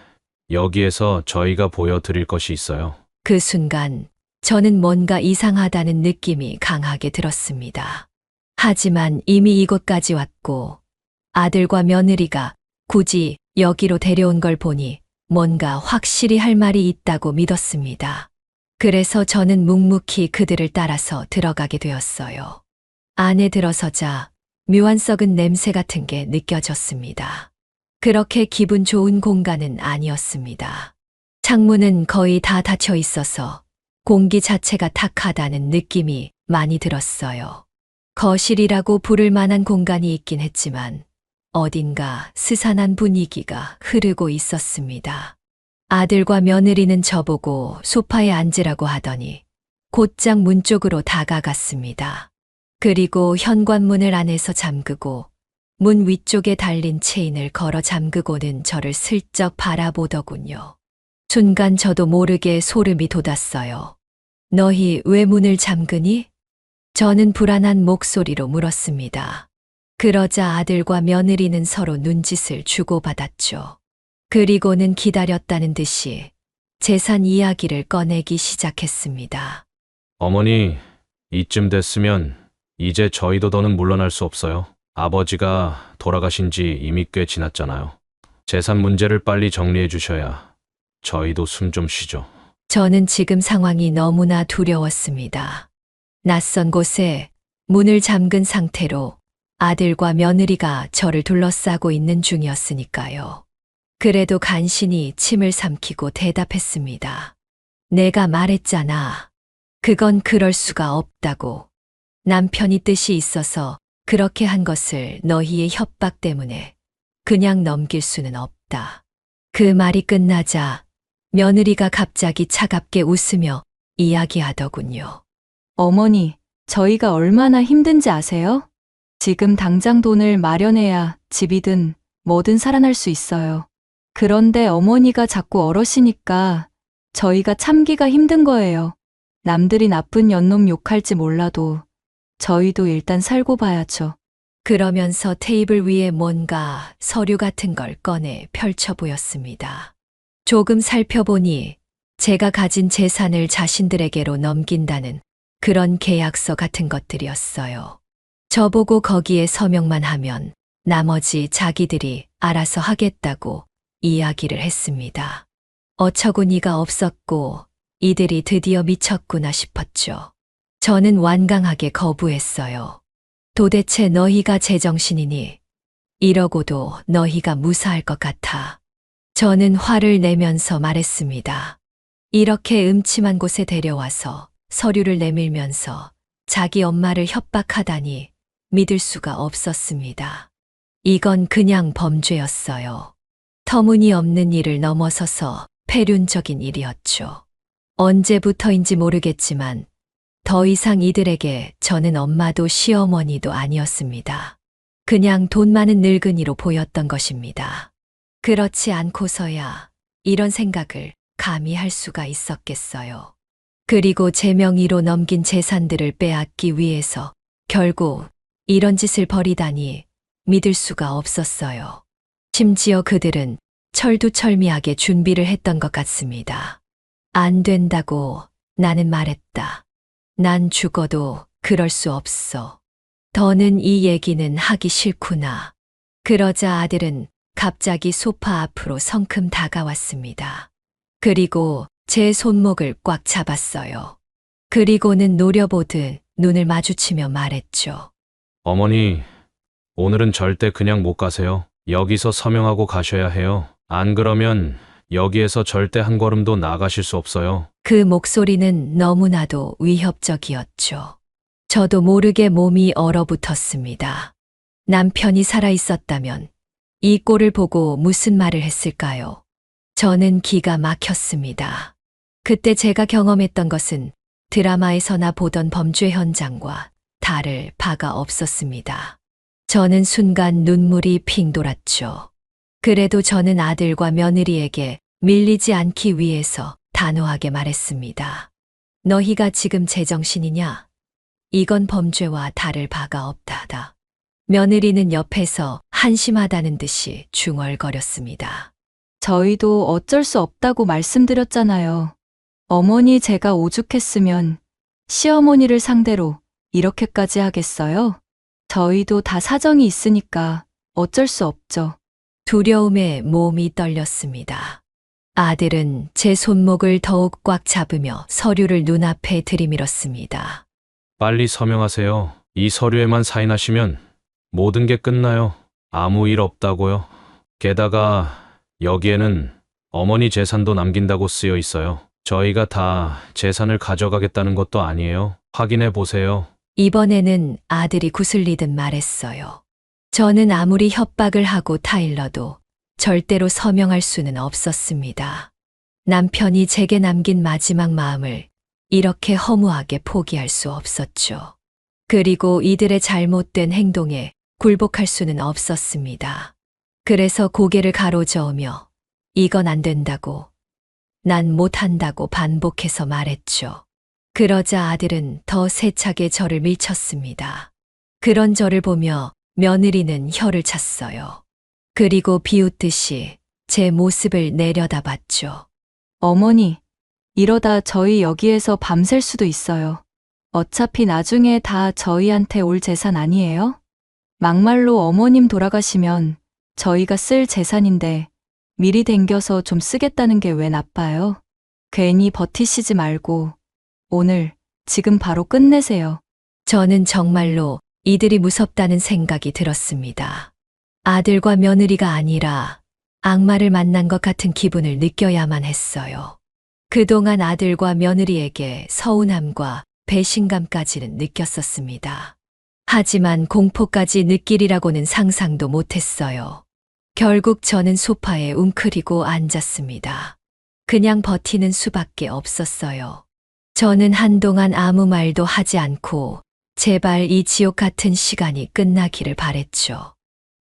여기에서 저희가 보여드릴 것이 있어요. 그 순간 저는 뭔가 이상하다는 느낌이 강하게 들었습니다. 하지만 이미 이곳까지 왔고 아들과 며느리가 굳이 여기로 데려온 걸 보니 뭔가 확실히 할 말이 있다고 믿었습니다. 그래서 저는 묵묵히 그들을 따라서 들어가게 되었어요. 안에 들어서자 묘한 썩은 냄새 같은 게 느껴졌습니다. 그렇게 기분 좋은 공간은 아니었습니다. 창문은 거의 다 닫혀 있어서 공기 자체가 탁하다는 느낌이 많이 들었어요. 거실이라고 부를 만한 공간이 있긴 했지만 어딘가 스산한 분위기가 흐르고 있었습니다. 아들과 며느리는 저보고 소파에 앉으라고 하더니 곧장 문 쪽으로 다가갔습니다. 그리고 현관문을 안에서 잠그고 문 위쪽에 달린 체인을 걸어 잠그고는 저를 슬쩍 바라보더군요. 순간 저도 모르게 소름이 돋았어요. 너희 왜 문을 잠그니? 저는 불안한 목소리로 물었습니다. 그러자 아들과 며느리는 서로 눈짓을 주고받았죠. 그리고는 기다렸다는 듯이 재산 이야기를 꺼내기 시작했습니다. 어머니, 이쯤 됐으면 이제 저희도 더는 물러날 수 없어요. 아버지가 돌아가신 지 이미 꽤 지났잖아요. 재산 문제를 빨리 정리해 주셔야 저희도 숨 좀 쉬죠. 저는 지금 상황이 너무나 두려웠습니다. 낯선 곳에 문을 잠근 상태로 아들과 며느리가 저를 둘러싸고 있는 중이었으니까요. 그래도 간신히 침을 삼키고 대답했습니다. 내가 말했잖아. 그건 그럴 수가 없다고. 남편이 뜻이 있어서 그렇게 한 것을 너희의 협박 때문에 그냥 넘길 수는 없다. 그 말이 끝나자 며느리가 갑자기 차갑게 웃으며 이야기하더군요. 어머니, 저희가 얼마나 힘든지 아세요? 지금 당장 돈을 마련해야 집이든 뭐든 살아날 수 있어요. 그런데 어머니가 자꾸 어러시니까 저희가 참기가 힘든 거예요. 남들이 나쁜 연놈 욕할지 몰라도 저희도 일단 살고 봐야죠. 그러면서 테이블 위에 뭔가 서류 같은 걸 꺼내 펼쳐 보였습니다. 조금 살펴보니 제가 가진 재산을 자신들에게로 넘긴다는 그런 계약서 같은 것들이었어요. 저보고 거기에 서명만 하면 나머지 자기들이 알아서 하겠다고 이야기를 했습니다. 어처구니가 없었고 이들이 드디어 미쳤구나 싶었죠. 저는 완강하게 거부했어요. 도대체 너희가 제정신이니? 이러고도 너희가 무사할 것 같아. 저는 화를 내면서 말했습니다. 이렇게 음침한 곳에 데려와서 서류를 내밀면서 자기 엄마를 협박하다니 믿을 수가 없었습니다. 이건 그냥 범죄였어요. 터무니없는 일을 넘어서서 폐륜적인 일이었죠. 언제부터인지 모르겠지만 더 이상 이들에게 저는 엄마도 시어머니도 아니었습니다. 그냥 돈 많은 늙은이로 보였던 것입니다. 그렇지 않고서야 이런 생각을 감히 할 수가 있었겠어요. 그리고 제 명의로 넘긴 재산들을 빼앗기 위해서 결국 이런 짓을 벌이다니 믿을 수가 없었어요. 심지어 그들은 철두철미하게 준비를 했던 것 같습니다. 안 된다고 나는 말했다. 난 죽어도 그럴 수 없어. 더는 이 얘기는 하기 싫구나. 그러자 아들은 갑자기 소파 앞으로 성큼 다가왔습니다. 그리고 제 손목을 꽉 잡았어요. 그리고는 노려보듯 눈을 마주치며 말했죠. 어머니, 오늘은 절대 그냥 못 가세요. 여기서 서명하고 가셔야 해요. 안 그러면 여기에서 절대 한 걸음도 나가실 수 없어요. 그 목소리는 너무나도 위협적이었죠. 저도 모르게 몸이 얼어붙었습니다. 남편이 살아 있었다면 이 꼴을 보고 무슨 말을 했을까요? 저는 기가 막혔습니다. 그때 제가 경험했던 것은 드라마에서나 보던 범죄 현장과 다를 바가 없었습니다. 저는 순간 눈물이 핑 돌았죠. 그래도 저는 아들과 며느리에게 밀리지 않기 위해서 단호하게 말했습니다. 너희가 지금 제정신이냐? 이건 범죄와 다를 바가 없다다. 며느리는 옆에서 한심하다는 듯이 중얼거렸습니다. 저희도 어쩔 수 없다고 말씀드렸잖아요. 어머니 제가 오죽했으면 시어머니를 상대로 이렇게까지 하겠어요? 저희도 다 사정이 있으니까 어쩔 수 없죠. 두려움에 몸이 떨렸습니다. 아들은 제 손목을 더욱 꽉 잡으며 서류를 눈앞에 들이밀었습니다. 빨리 서명하세요. 이 서류에만 사인하시면 모든 게 끝나요. 아무 일 없다고요. 게다가 여기에는 어머니 재산도 남긴다고 쓰여 있어요. 저희가 다 재산을 가져가겠다는 것도 아니에요. 확인해 보세요. 이번에는 아들이 구슬리듯 말했어요. 저는 아무리 협박을 하고 타일러도 절대로 서명할 수는 없었습니다. 남편이 제게 남긴 마지막 마음을 이렇게 허무하게 포기할 수 없었죠. 그리고 이들의 잘못된 행동에 굴복할 수는 없었습니다. 그래서 고개를 가로저으며 이건 안 된다고, 난 못한다고 반복해서 말했죠. 그러자 아들은 더 세차게 저를 밀쳤습니다. 그런 저를 보며 며느리는 혀를 찼어요. 그리고 비웃듯이 제 모습을 내려다봤죠. 어머니, 이러다 저희 여기에서 밤샐 수도 있어요. 어차피 나중에 다 저희한테 올 재산 아니에요? 막말로 어머님 돌아가시면 저희가 쓸 재산인데 미리 댕겨서 좀 쓰겠다는 게 왜 나빠요? 괜히 버티시지 말고 오늘 지금 바로 끝내세요. 저는 정말로 이들이 무섭다는 생각이 들었습니다. 아들과 며느리가 아니라 악마를 만난 것 같은 기분을 느껴야만 했어요. 그동안 아들과 며느리에게 서운함과 배신감까지는 느꼈었습니다. 하지만 공포까지 느끼리라고는 상상도 못했어요. 결국 저는 소파에 웅크리고 앉았습니다. 그냥 버티는 수밖에 없었어요. 저는 한동안 아무 말도 하지 않고 제발 이 지옥 같은 시간이 끝나기를 바랬죠.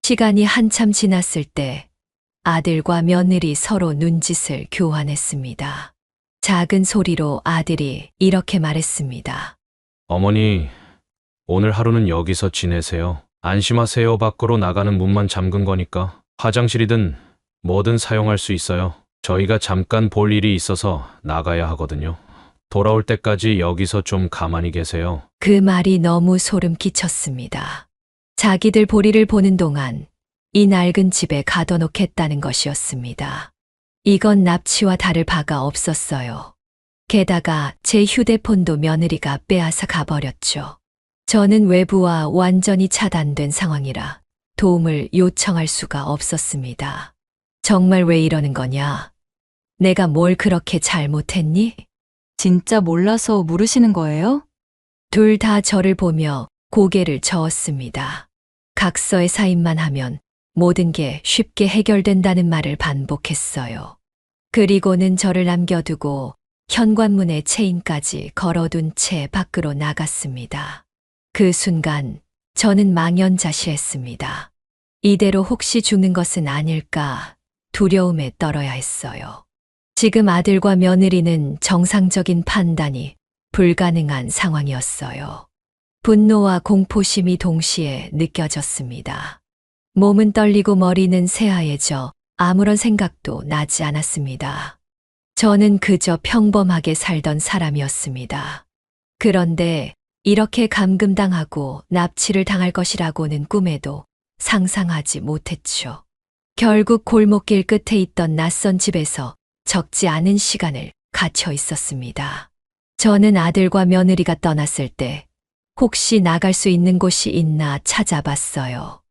시간이 한참 지났을 때 아들과 며느리 서로 눈짓을 교환했습니다. 작은 소리로 아들이 이렇게 말했습니다. 어머니, 오늘 하루는 여기서 지내세요. 안심하세요. 밖으로 나가는 문만 잠근 거니까. 화장실이든 뭐든 사용할 수 있어요. 저희가 잠깐 볼 일이 있어서 나가야 하거든요. 돌아올 때까지 여기서 좀 가만히 계세요. 그 말이 너무 소름 끼쳤습니다. 자기들 볼일을 보는 동안 이 낡은 집에 가둬놓겠다는 것이었습니다. 이건 납치와 다를 바가 없었어요. 게다가 제 휴대폰도 며느리가 빼앗아 가버렸죠. 저는 외부와 완전히 차단된 상황이라 도움을 요청할 수가 없었습니다. 정말 왜 이러는 거냐? 내가 뭘 그렇게 잘못했니? 진짜 몰라서 물으시는 거예요? 둘 다 저를 보며 고개를 저었습니다. 각서에 사인만 하면 모든 게 쉽게 해결된다는 말을 반복했어요. 그리고는 저를 남겨두고 현관문에 체인까지 걸어둔 채 밖으로 나갔습니다. 그 순간 저는 망연자실했습니다. 이대로 혹시 죽는 것은 아닐까 두려움에 떨어야 했어요. 지금 아들과 며느리는 정상적인 판단이 불가능한 상황이었어요. 분노와 공포심이 동시에 느껴졌습니다. 몸은 떨리고 머리는 새하얘져 아무런 생각도 나지 않았습니다. 저는 그저 평범하게 살던 사람이었습니다. 그런데 이렇게 감금당하고 납치를 당할 것이라고는 꿈에도 상상하지 못했죠. 결국 골목길 끝에 있던 낯선 집에서 적지 않은 시간을 갇혀 있었습니다. 저는 아들과 며느리가 떠났을 때 혹시 나갈 수 있는 곳이 있나 찾아봤어요.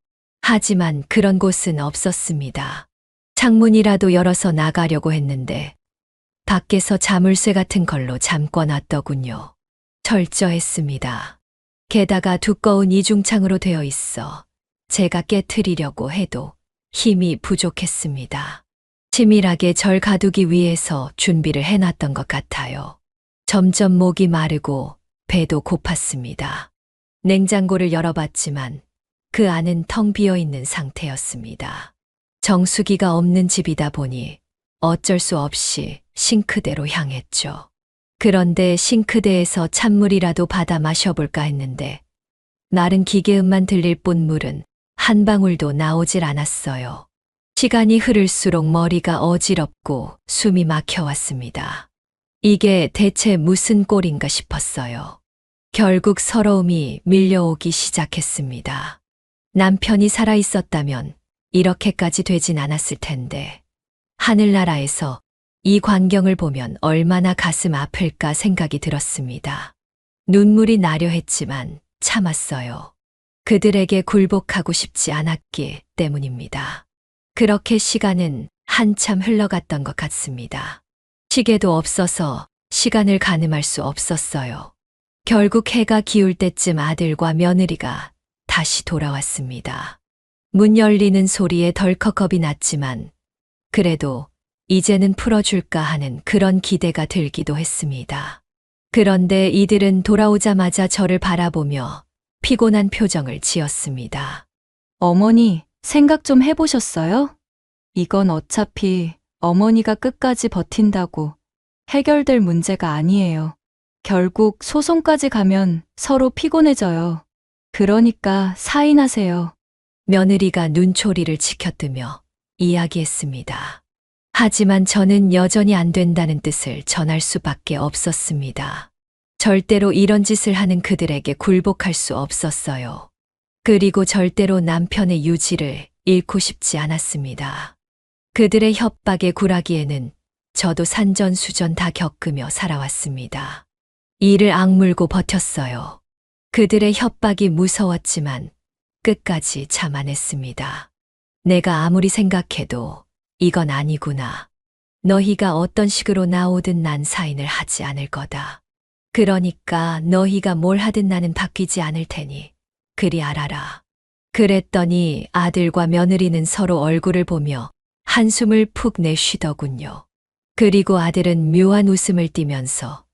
하지만 그런 곳은 없었습니다. 창문이라도 열어서 나가려고 했는데 밖에서 자물쇠 같은 걸로 잠궈놨더군요. 철저했습니다. 게다가 두꺼운 이중창으로 되어 있어 제가 깨트리려고 해도 힘이 부족했습니다. 치밀하게 절 가두기 위해서 준비를 해놨던 것 같아요. 점점 목이 마르고 배도 고팠습니다. 냉장고를 열어봤지만 그 안은 텅 비어 있는 상태였습니다. 정수기가 없는 집이다 보니 어쩔 수 없이 싱크대로 향했죠. 그런데 싱크대에서 찬물이라도 받아 마셔볼까 했는데 나른 기계음만 들릴 뿐 물은 한 방울도 나오질 않았어요. 시간이 흐를수록 머리가 어지럽고 숨이 막혀왔습니다. 이게 대체 무슨 꼴인가 싶었어요. 결국 서러움이 밀려오기 시작했습니다. 남편이 살아있었다면 이렇게까지 되진 않았을 텐데 하늘나라에서 이 광경을 보면 얼마나 가슴 아플까 생각이 들었습니다. 눈물이 나려 했지만 참았어요. 그들에게 굴복하고 싶지 않았기 때문입니다. 그렇게 시간은 한참 흘러갔던 것 같습니다. 시계도 없어서 시간을 가늠할 수 없었어요. 결국 해가 기울 때쯤 아들과 며느리가 다시 돌아왔습니다. 문 열리는 소리에 덜컥 겁이 났지만 그래도 이제는 풀어줄까 하는 그런 기대가 들기도 했습니다. 그런데 이들은 돌아오자마자 저를 바라보며 피곤한 표정을 지었습니다. 어머니, 생각 좀 해보셨어요? 이건 어차피 어머니가 끝까지 버틴다고 해결될 문제가 아니에요. 결국 소송까지 가면 서로 피곤해져요. 그러니까 사인하세요. 며느리가 눈초리를 치켜뜨며 이야기했습니다. 하지만 저는 여전히 안 된다는 뜻을 전할 수밖에 없었습니다. 절대로 이런 짓을 하는 그들에게 굴복할 수 없었어요. 그리고 절대로 남편의 유지를 잃고 싶지 않았습니다. 그들의 협박에 굴하기에는 저도 산전수전 다 겪으며 살아왔습니다. 이를 악물고 버텼어요. 그들의 협박이 무서웠지만 끝까지 참아냈습니다. 내가 아무리 생각해도 이건 아니구나. 너희가 어떤 식으로 나오든 난 사인을 하지 않을 거다. 그러니까 너희가 뭘 하든 나는 바뀌지 않을 테니 그리 알아라. 그랬더니 아들과 며느리는 서로 얼굴을 보며 한숨을 푹 내쉬더군요. 그리고 아들은 묘한 웃음을 띠면서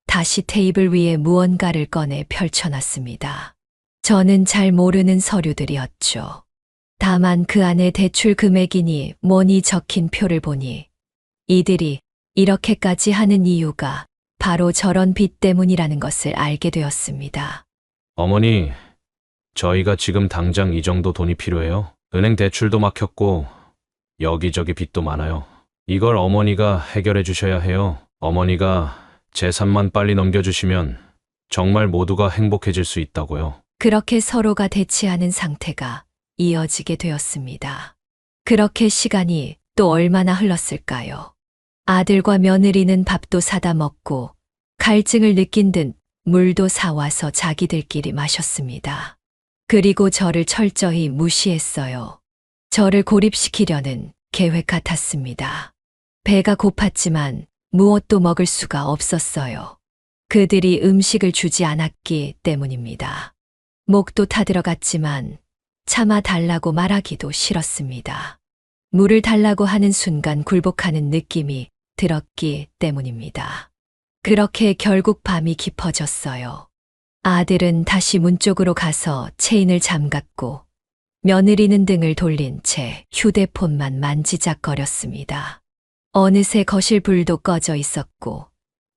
다시 테이블 위에 무언가를 꺼내 펼쳐놨습니다. 저는 잘 모르는 서류들이었죠. 다만 그 안에 대출 금액이니 뭐니 적힌 표를 보니 이들이 이렇게까지 하는 이유가 바로 저런 빚 때문이라는 것을 알게 되었습니다. 어머니, 저희가 지금 당장 이 정도 돈이 필요해요. 은행 대출도 막혔고 여기저기 빚도 많아요. 이걸 어머니가 해결해 주셔야 해요. 어머니가 재산만 빨리 넘겨주시면 정말 모두가 행복해질 수 있다고요. 그렇게 서로가 대치하는 상태가 이어지게 되었습니다. 그렇게 시간이 또 얼마나 흘렀을까요? 아들과 며느리는 밥도 사다 먹고 갈증을 느낀 듯 물도 사와서 자기들끼리 마셨습니다. 그리고 저를 철저히 무시했어요. 저를 고립시키려는 계획 같았습니다. 배가 고팠지만 무엇도 먹을 수가 없었어요. 그들이 음식을 주지 않았기 때문입니다. 목도 타들어갔지만 참아 달라고 말하기도 싫었습니다. 물을 달라고 하는 순간 굴복하는 느낌이 들었기 때문입니다. 그렇게 결국 밤이 깊어졌어요. 아들은 다시 문 쪽으로 가서 체인을 잠갔고 며느리는 등을 돌린 채 휴대폰만 만지작거렸습니다. 어느새 거실 불도 꺼져 있었고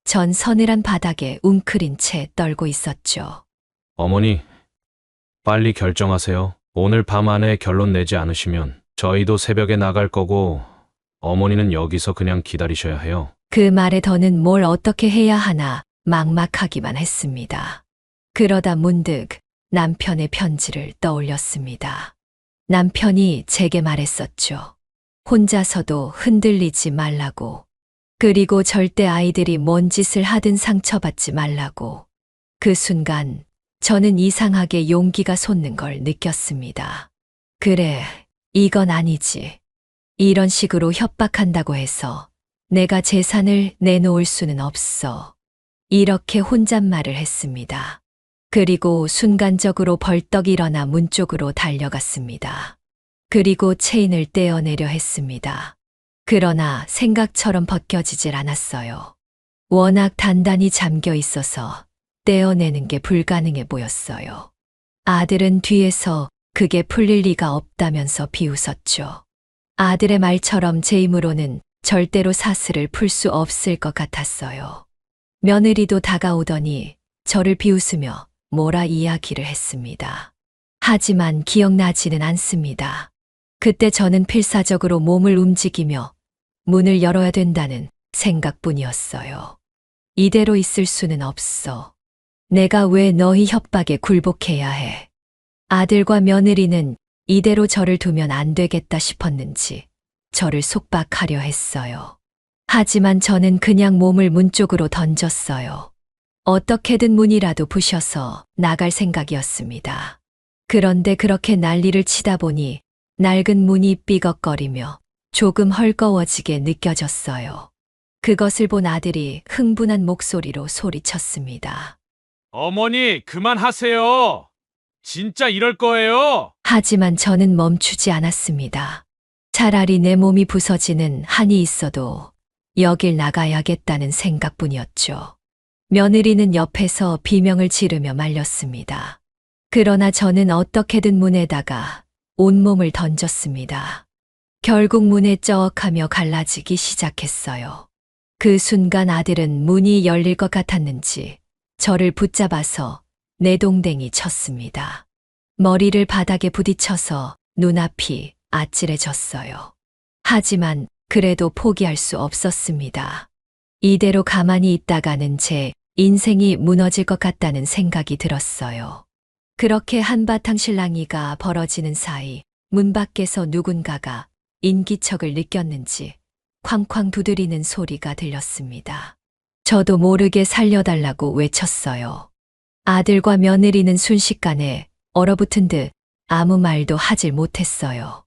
전 서늘한 바닥에 웅크린 채 떨고 있었죠. 어머니, 빨리 결정하세요. 오늘 밤 안에 결론 내지 않으시면 저희도 새벽에 나갈 거고 어머니는 여기서 그냥 기다리셔야 해요. 그 말에 더는 뭘 어떻게 해야 하나 막막하기만 했습니다. 그러다 문득 남편의 편지를 떠올렸습니다. 남편이 제게 말했었죠. 혼자서도 흔들리지 말라고. 그리고 절대 아이들이 뭔 짓을 하든 상처받지 말라고. 그 순간 저는 이상하게 용기가 솟는 걸 느꼈습니다. 그래, 이건 아니지. 이런 식으로 협박한다고 해서 내가 재산을 내놓을 수는 없어. 이렇게 혼잣말을 했습니다. 그리고 순간적으로 벌떡 일어나 문 쪽으로 달려갔습니다. 그리고 체인을 떼어내려 했습니다. 그러나 생각처럼 벗겨지질 않았어요. 워낙 단단히 잠겨 있어서 떼어내는 게 불가능해 보였어요. 아들은 뒤에서 그게 풀릴 리가 없다면서 비웃었죠. 아들의 말처럼 제 힘으로는 절대로 사슬을 풀 수 없을 것 같았어요. 며느리도 다가오더니 저를 비웃으며 뭐라 이야기를 했습니다. 하지만 기억나지는 않습니다. 그때 저는 필사적으로 몸을 움직이며 문을 열어야 된다는 생각뿐이었어요. 이대로 있을 수는 없어. 내가 왜 너희 협박에 굴복해야 해. 아들과 며느리는 이대로 저를 두면 안 되겠다 싶었는지 저를 속박하려 했어요. 하지만 저는 그냥 몸을 문 쪽으로 던졌어요. 어떻게든 문이라도 부셔서 나갈 생각이었습니다. 그런데 그렇게 난리를 치다 보니 낡은 문이 삐걱거리며 조금 헐거워지게 느껴졌어요. 그것을 본 아들이 흥분한 목소리로 소리쳤습니다. 어머니, 그만하세요. 진짜 이럴 거예요. 하지만 저는 멈추지 않았습니다. 차라리 내 몸이 부서지는 한이 있어도 여길 나가야겠다는 생각뿐이었죠. 며느리는 옆에서 비명을 지르며 말렸습니다. 그러나 저는 어떻게든 문에다가 온몸을 던졌습니다. 결국 문에 쩍하며 갈라지기 시작했어요. 그 순간 아들은 문이 열릴 것 같았는지 저를 붙잡아서 내동댕이 쳤습니다. 머리를 바닥에 부딪혀서 눈앞이 아찔해졌어요. 하지만 그래도 포기할 수 없었습니다. 이대로 가만히 있다가는 제 인생이 무너질 것 같다는 생각이 들었어요. 그렇게 한바탕 실랑이가 벌어지는 사이 문 밖에서 누군가가 인기척을 느꼈는지 쾅쾅 두드리는 소리가 들렸습니다. 저도 모르게 살려달라고 외쳤어요. 아들과 며느리는 순식간에 얼어붙은 듯 아무 말도 하질 못했어요.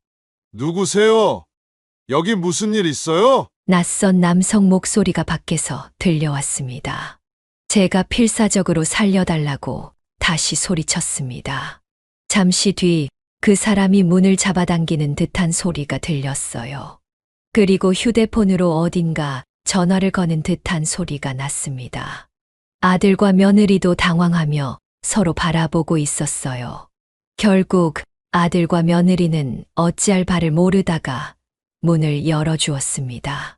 누구세요? 여기 무슨 일 있어요? 낯선 남성 목소리가 밖에서 들려왔습니다. 제가 필사적으로 살려달라고 다시 소리쳤습니다. 잠시 뒤 그 사람이 문을 잡아당기는 듯한 소리가 들렸어요. 그리고 휴대폰으로 어딘가 전화를 거는 듯한 소리가 났습니다. 아들과 며느리도 당황하며 서로 바라보고 있었어요. 결국 아들과 며느리는 어찌할 바를 모르다가 문을 열어주었습니다.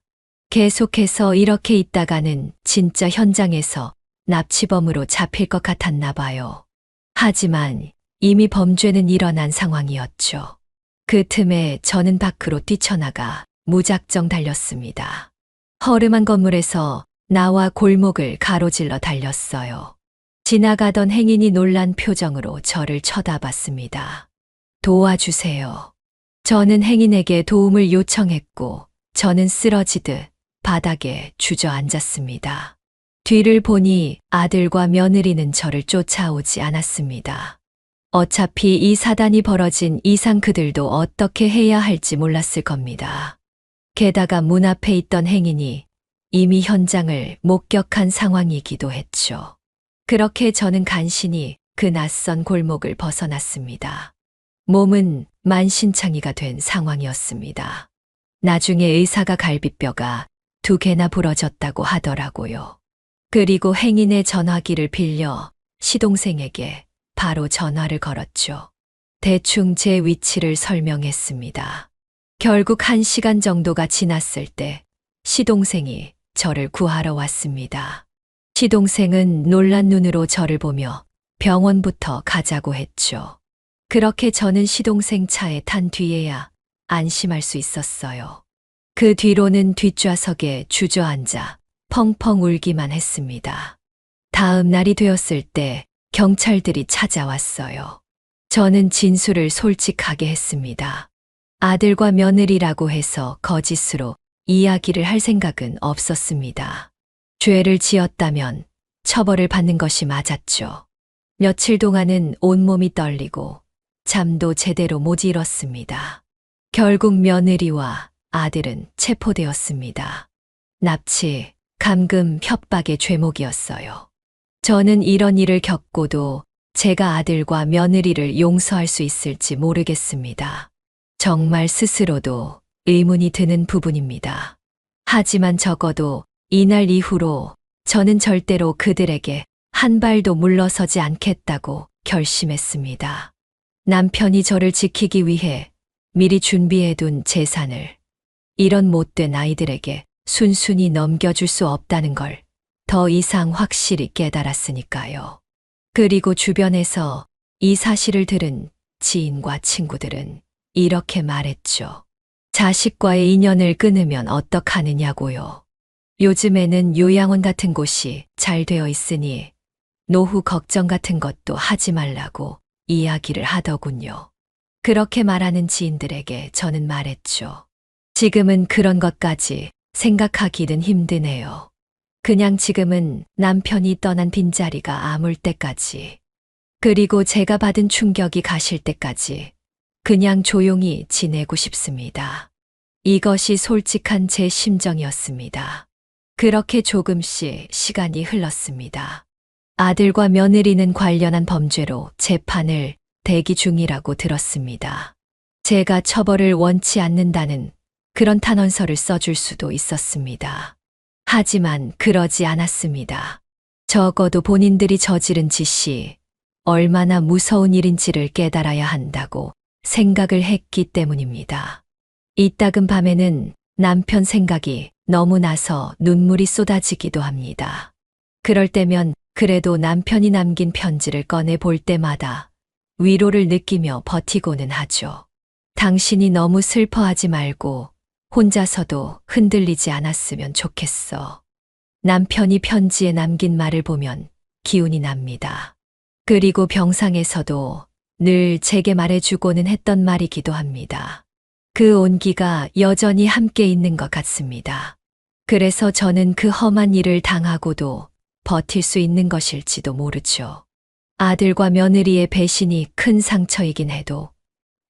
계속해서 이렇게 있다가는 진짜 현장에서 납치범으로 잡힐 것 같았나 봐요. 하지만 이미 범죄는 일어난 상황이었죠. 그 틈에 저는 밖으로 뛰쳐나가 무작정 달렸습니다. 허름한 건물에서 나와 골목을 가로질러 달렸어요. 지나가던 행인이 놀란 표정으로 저를 쳐다봤습니다. 도와주세요. 저는 행인에게 도움을 요청했고 저는 쓰러지듯 바닥에 주저앉았습니다. 뒤를 보니 아들과 며느리는 저를 쫓아오지 않았습니다. 어차피 이 사단이 벌어진 이상 그들도 어떻게 해야 할지 몰랐을 겁니다. 게다가 문 앞에 있던 행인이 이미 현장을 목격한 상황이기도 했죠. 그렇게 저는 간신히 그 낯선 골목을 벗어났습니다. 몸은 만신창이가 된 상황이었습니다. 나중에 의사가 갈비뼈가 2개나 부러졌다고 하더라고요. 그리고 행인의 전화기를 빌려 시동생에게 바로 전화를 걸었죠. 대충 제 위치를 설명했습니다. 결국 1시간 정도가 지났을 때 시동생이 저를 구하러 왔습니다. 시동생은 놀란 눈으로 저를 보며 병원부터 가자고 했죠. 그렇게 저는 시동생 차에 탄 뒤에야 안심할 수 있었어요. 그 뒤로는 뒷좌석에 주저앉아 펑펑 울기만 했습니다. 다음 날이 되었을 때 경찰들이 찾아왔어요. 저는 진술을 솔직하게 했습니다. 아들과 며느리라고 해서 거짓으로 이야기를 할 생각은 없었습니다. 죄를 지었다면 처벌을 받는 것이 맞았죠. 며칠 동안은 온몸이 떨리고 잠도 제대로 못 이뤘습니다. 결국 며느리와 아들은 체포되었습니다. 납치, 감금, 협박의 죄목이었어요. 저는 이런 일을 겪고도 제가 아들과 며느리를 용서할 수 있을지 모르겠습니다. 정말 스스로도 의문이 드는 부분입니다. 하지만 적어도 이날 이후로 저는 절대로 그들에게 한 발도 물러서지 않겠다고 결심했습니다. 남편이 저를 지키기 위해 미리 준비해둔 재산을 이런 못된 아이들에게 순순히 넘겨줄 수 없다는 걸 더 이상 확실히 깨달았으니까요. 그리고 주변에서 이 사실을 들은 지인과 친구들은 이렇게 말했죠. 자식과의 인연을 끊으면 어떡하느냐고요. 요즘에는 요양원 같은 곳이 잘 되어 있으니 노후 걱정 같은 것도 하지 말라고 이야기를 하더군요. 그렇게 말하는 지인들에게 저는 말했죠. 지금은 그런 것까지 생각하기는 힘드네요. 그냥 지금은 남편이 떠난 빈자리가 아물 때까지, 그리고 제가 받은 충격이 가실 때까지 그냥 조용히 지내고 싶습니다. 이것이 솔직한 제 심정이었습니다. 그렇게 조금씩 시간이 흘렀습니다. 아들과 며느리는 관련한 범죄로 재판을 대기 중이라고 들었습니다. 제가 처벌을 원치 않는다는 그런 탄원서를 써줄 수도 있었습니다. 하지만 그러지 않았습니다. 적어도 본인들이 저지른 짓이 얼마나 무서운 일인지를 깨달아야 한다고 생각을 했기 때문입니다. 이따금 밤에는 남편 생각이 너무 나서 눈물이 쏟아지기도 합니다. 그럴 때면 그래도 남편이 남긴 편지를 꺼내 볼 때마다 위로를 느끼며 버티고는 하죠. 당신이 너무 슬퍼하지 말고 혼자서도 흔들리지 않았으면 좋겠어. 남편이 편지에 남긴 말을 보면 기운이 납니다. 그리고 병상에서도 늘 제게 말해주고는 했던 말이기도 합니다. 그 온기가 여전히 함께 있는 것 같습니다. 그래서 저는 그 험한 일을 당하고도 버틸 수 있는 것일지도 모르죠. 아들과 며느리의 배신이 큰 상처이긴 해도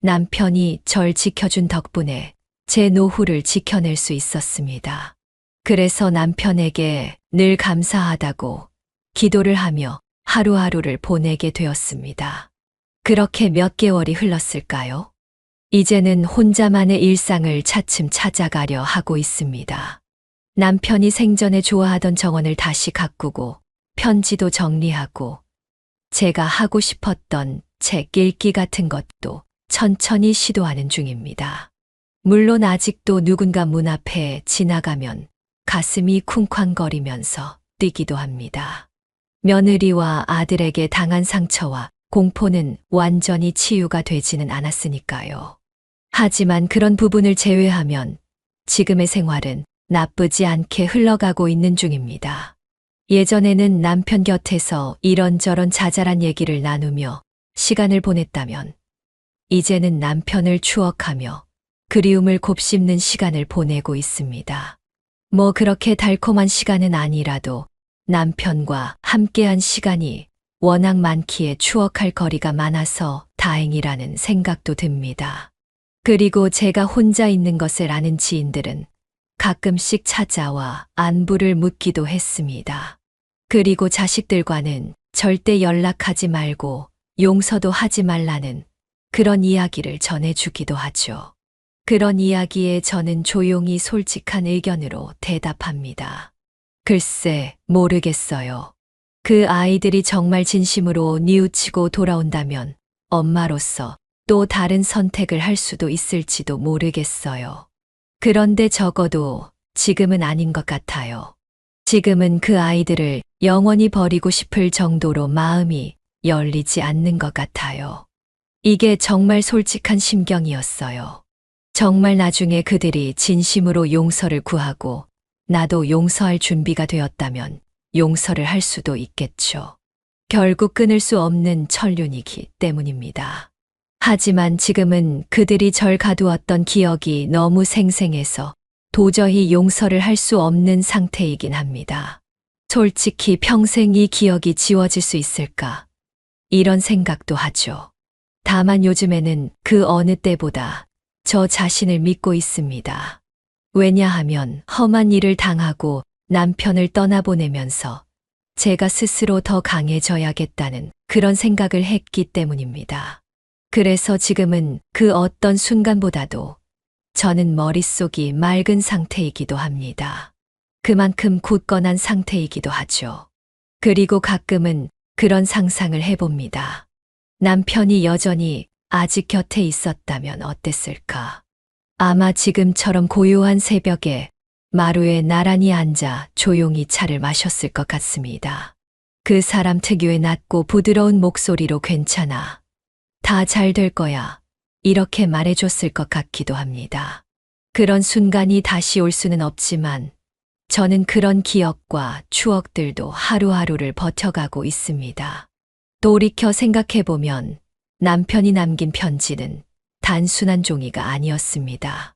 남편이 절 지켜준 덕분에 제 노후를 지켜낼 수 있었습니다. 그래서 남편에게 늘 감사하다고 기도를 하며 하루하루를 보내게 되었습니다. 그렇게 몇 개월이 흘렀을까요? 이제는 혼자만의 일상을 차츰 찾아가려 하고 있습니다. 남편이 생전에 좋아하던 정원을 다시 가꾸고 편지도 정리하고 제가 하고 싶었던 책 읽기 같은 것도 천천히 시도하는 중입니다. 물론 아직도 누군가 문 앞에 지나가면 가슴이 쿵쾅거리면서 뛰기도 합니다. 며느리와 아들에게 당한 상처와 공포는 완전히 치유가 되지는 않았으니까요. 하지만 그런 부분을 제외하면 지금의 생활은 나쁘지 않게 흘러가고 있는 중입니다. 예전에는 남편 곁에서 이런저런 자잘한 얘기를 나누며 시간을 보냈다면 이제는 남편을 추억하며 그리움을 곱씹는 시간을 보내고 있습니다. 뭐 그렇게 달콤한 시간은 아니라도 남편과 함께한 시간이 워낙 많기에 추억할 거리가 많아서 다행이라는 생각도 듭니다. 그리고 제가 혼자 있는 것을 아는 지인들은 가끔씩 찾아와 안부를 묻기도 했습니다. 그리고 자식들과는 절대 연락하지 말고 용서도 하지 말라는 그런 이야기를 전해주기도 하죠. 그런 이야기에 저는 조용히 솔직한 의견으로 대답합니다. 글쎄, 모르겠어요. 그 아이들이 정말 진심으로 뉘우치고 돌아온다면 엄마로서 또 다른 선택을 할 수도 있을지도 모르겠어요. 그런데 적어도 지금은 아닌 것 같아요. 지금은 그 아이들을 영원히 버리고 싶을 정도로 마음이 열리지 않는 것 같아요. 이게 정말 솔직한 심경이었어요. 정말 나중에 그들이 진심으로 용서를 구하고 나도 용서할 준비가 되었다면 용서를 할 수도 있겠죠. 결국 끊을 수 없는 천륜이기 때문입니다. 하지만 지금은 그들이 절 가두었던 기억이 너무 생생해서 도저히 용서를 할 수 없는 상태이긴 합니다. 솔직히 평생 이 기억이 지워질 수 있을까? 이런 생각도 하죠. 다만 요즘에는 그 어느 때보다 저 자신을 믿고 있습니다. 왜냐하면 험한 일을 당하고 남편을 떠나보내면서 제가 스스로 더 강해져야겠다는 그런 생각을 했기 때문입니다. 그래서 지금은 그 어떤 순간보다도 저는 머릿속이 맑은 상태이기도 합니다. 그만큼 굳건한 상태이기도 하죠. 그리고 가끔은 그런 상상을 해봅니다. 남편이 여전히 아직 곁에 있었다면 어땠을까? 아마 지금처럼 고요한 새벽에 마루에 나란히 앉아 조용히 차를 마셨을 것 같습니다. 그 사람 특유의 낮고 부드러운 목소리로 괜찮아. 다 잘 될 거야. 이렇게 말해줬을 것 같기도 합니다. 그런 순간이 다시 올 수는 없지만 저는 그런 기억과 추억들도 하루하루를 버텨가고 있습니다. 돌이켜 생각해보면 남편이 남긴 편지는 단순한 종이가 아니었습니다.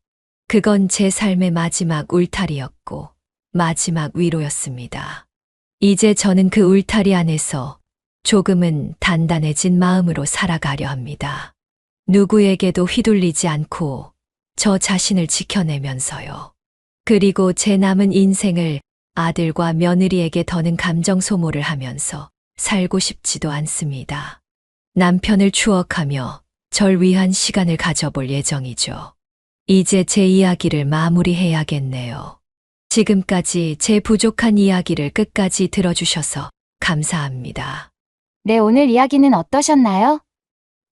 그건 제 삶의 마지막 울타리였고 마지막 위로였습니다. 이제 저는 그 울타리 안에서 조금은 단단해진 마음으로 살아가려 합니다. 누구에게도 휘둘리지 않고 저 자신을 지켜내면서요. 그리고 제 남은 인생을 아들과 며느리에게 더는 감정 소모를 하면서 살고 싶지도 않습니다. 남편을 추억하며 절 위한 시간을 가져볼 예정이죠. 이제 제 이야기를 마무리해야겠네요. 지금까지 제 부족한 이야기를 끝까지 들어주셔서 감사합니다. 네, 오늘 이야기는 어떠셨나요?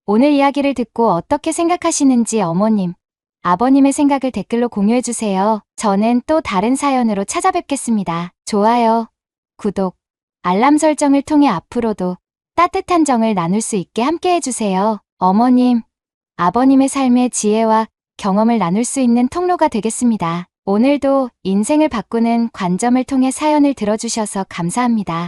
오늘 이야기를 듣고 어떻게 생각하시는지 어머님, 아버님의 생각을 댓글로 공유해주세요. 저는 또 다른 사연으로 찾아뵙겠습니다. 좋아요, 구독, 알람 설정을 통해 앞으로도 따뜻한 정을 나눌 수 있게 함께 해주세요. 어머님, 아버님의 삶의 지혜와 경험을 나눌 수 있는 통로가 되겠습니다. 오늘도 인생을 바꾸는 관점을 통해 사연을 들어주셔서 감사합니다.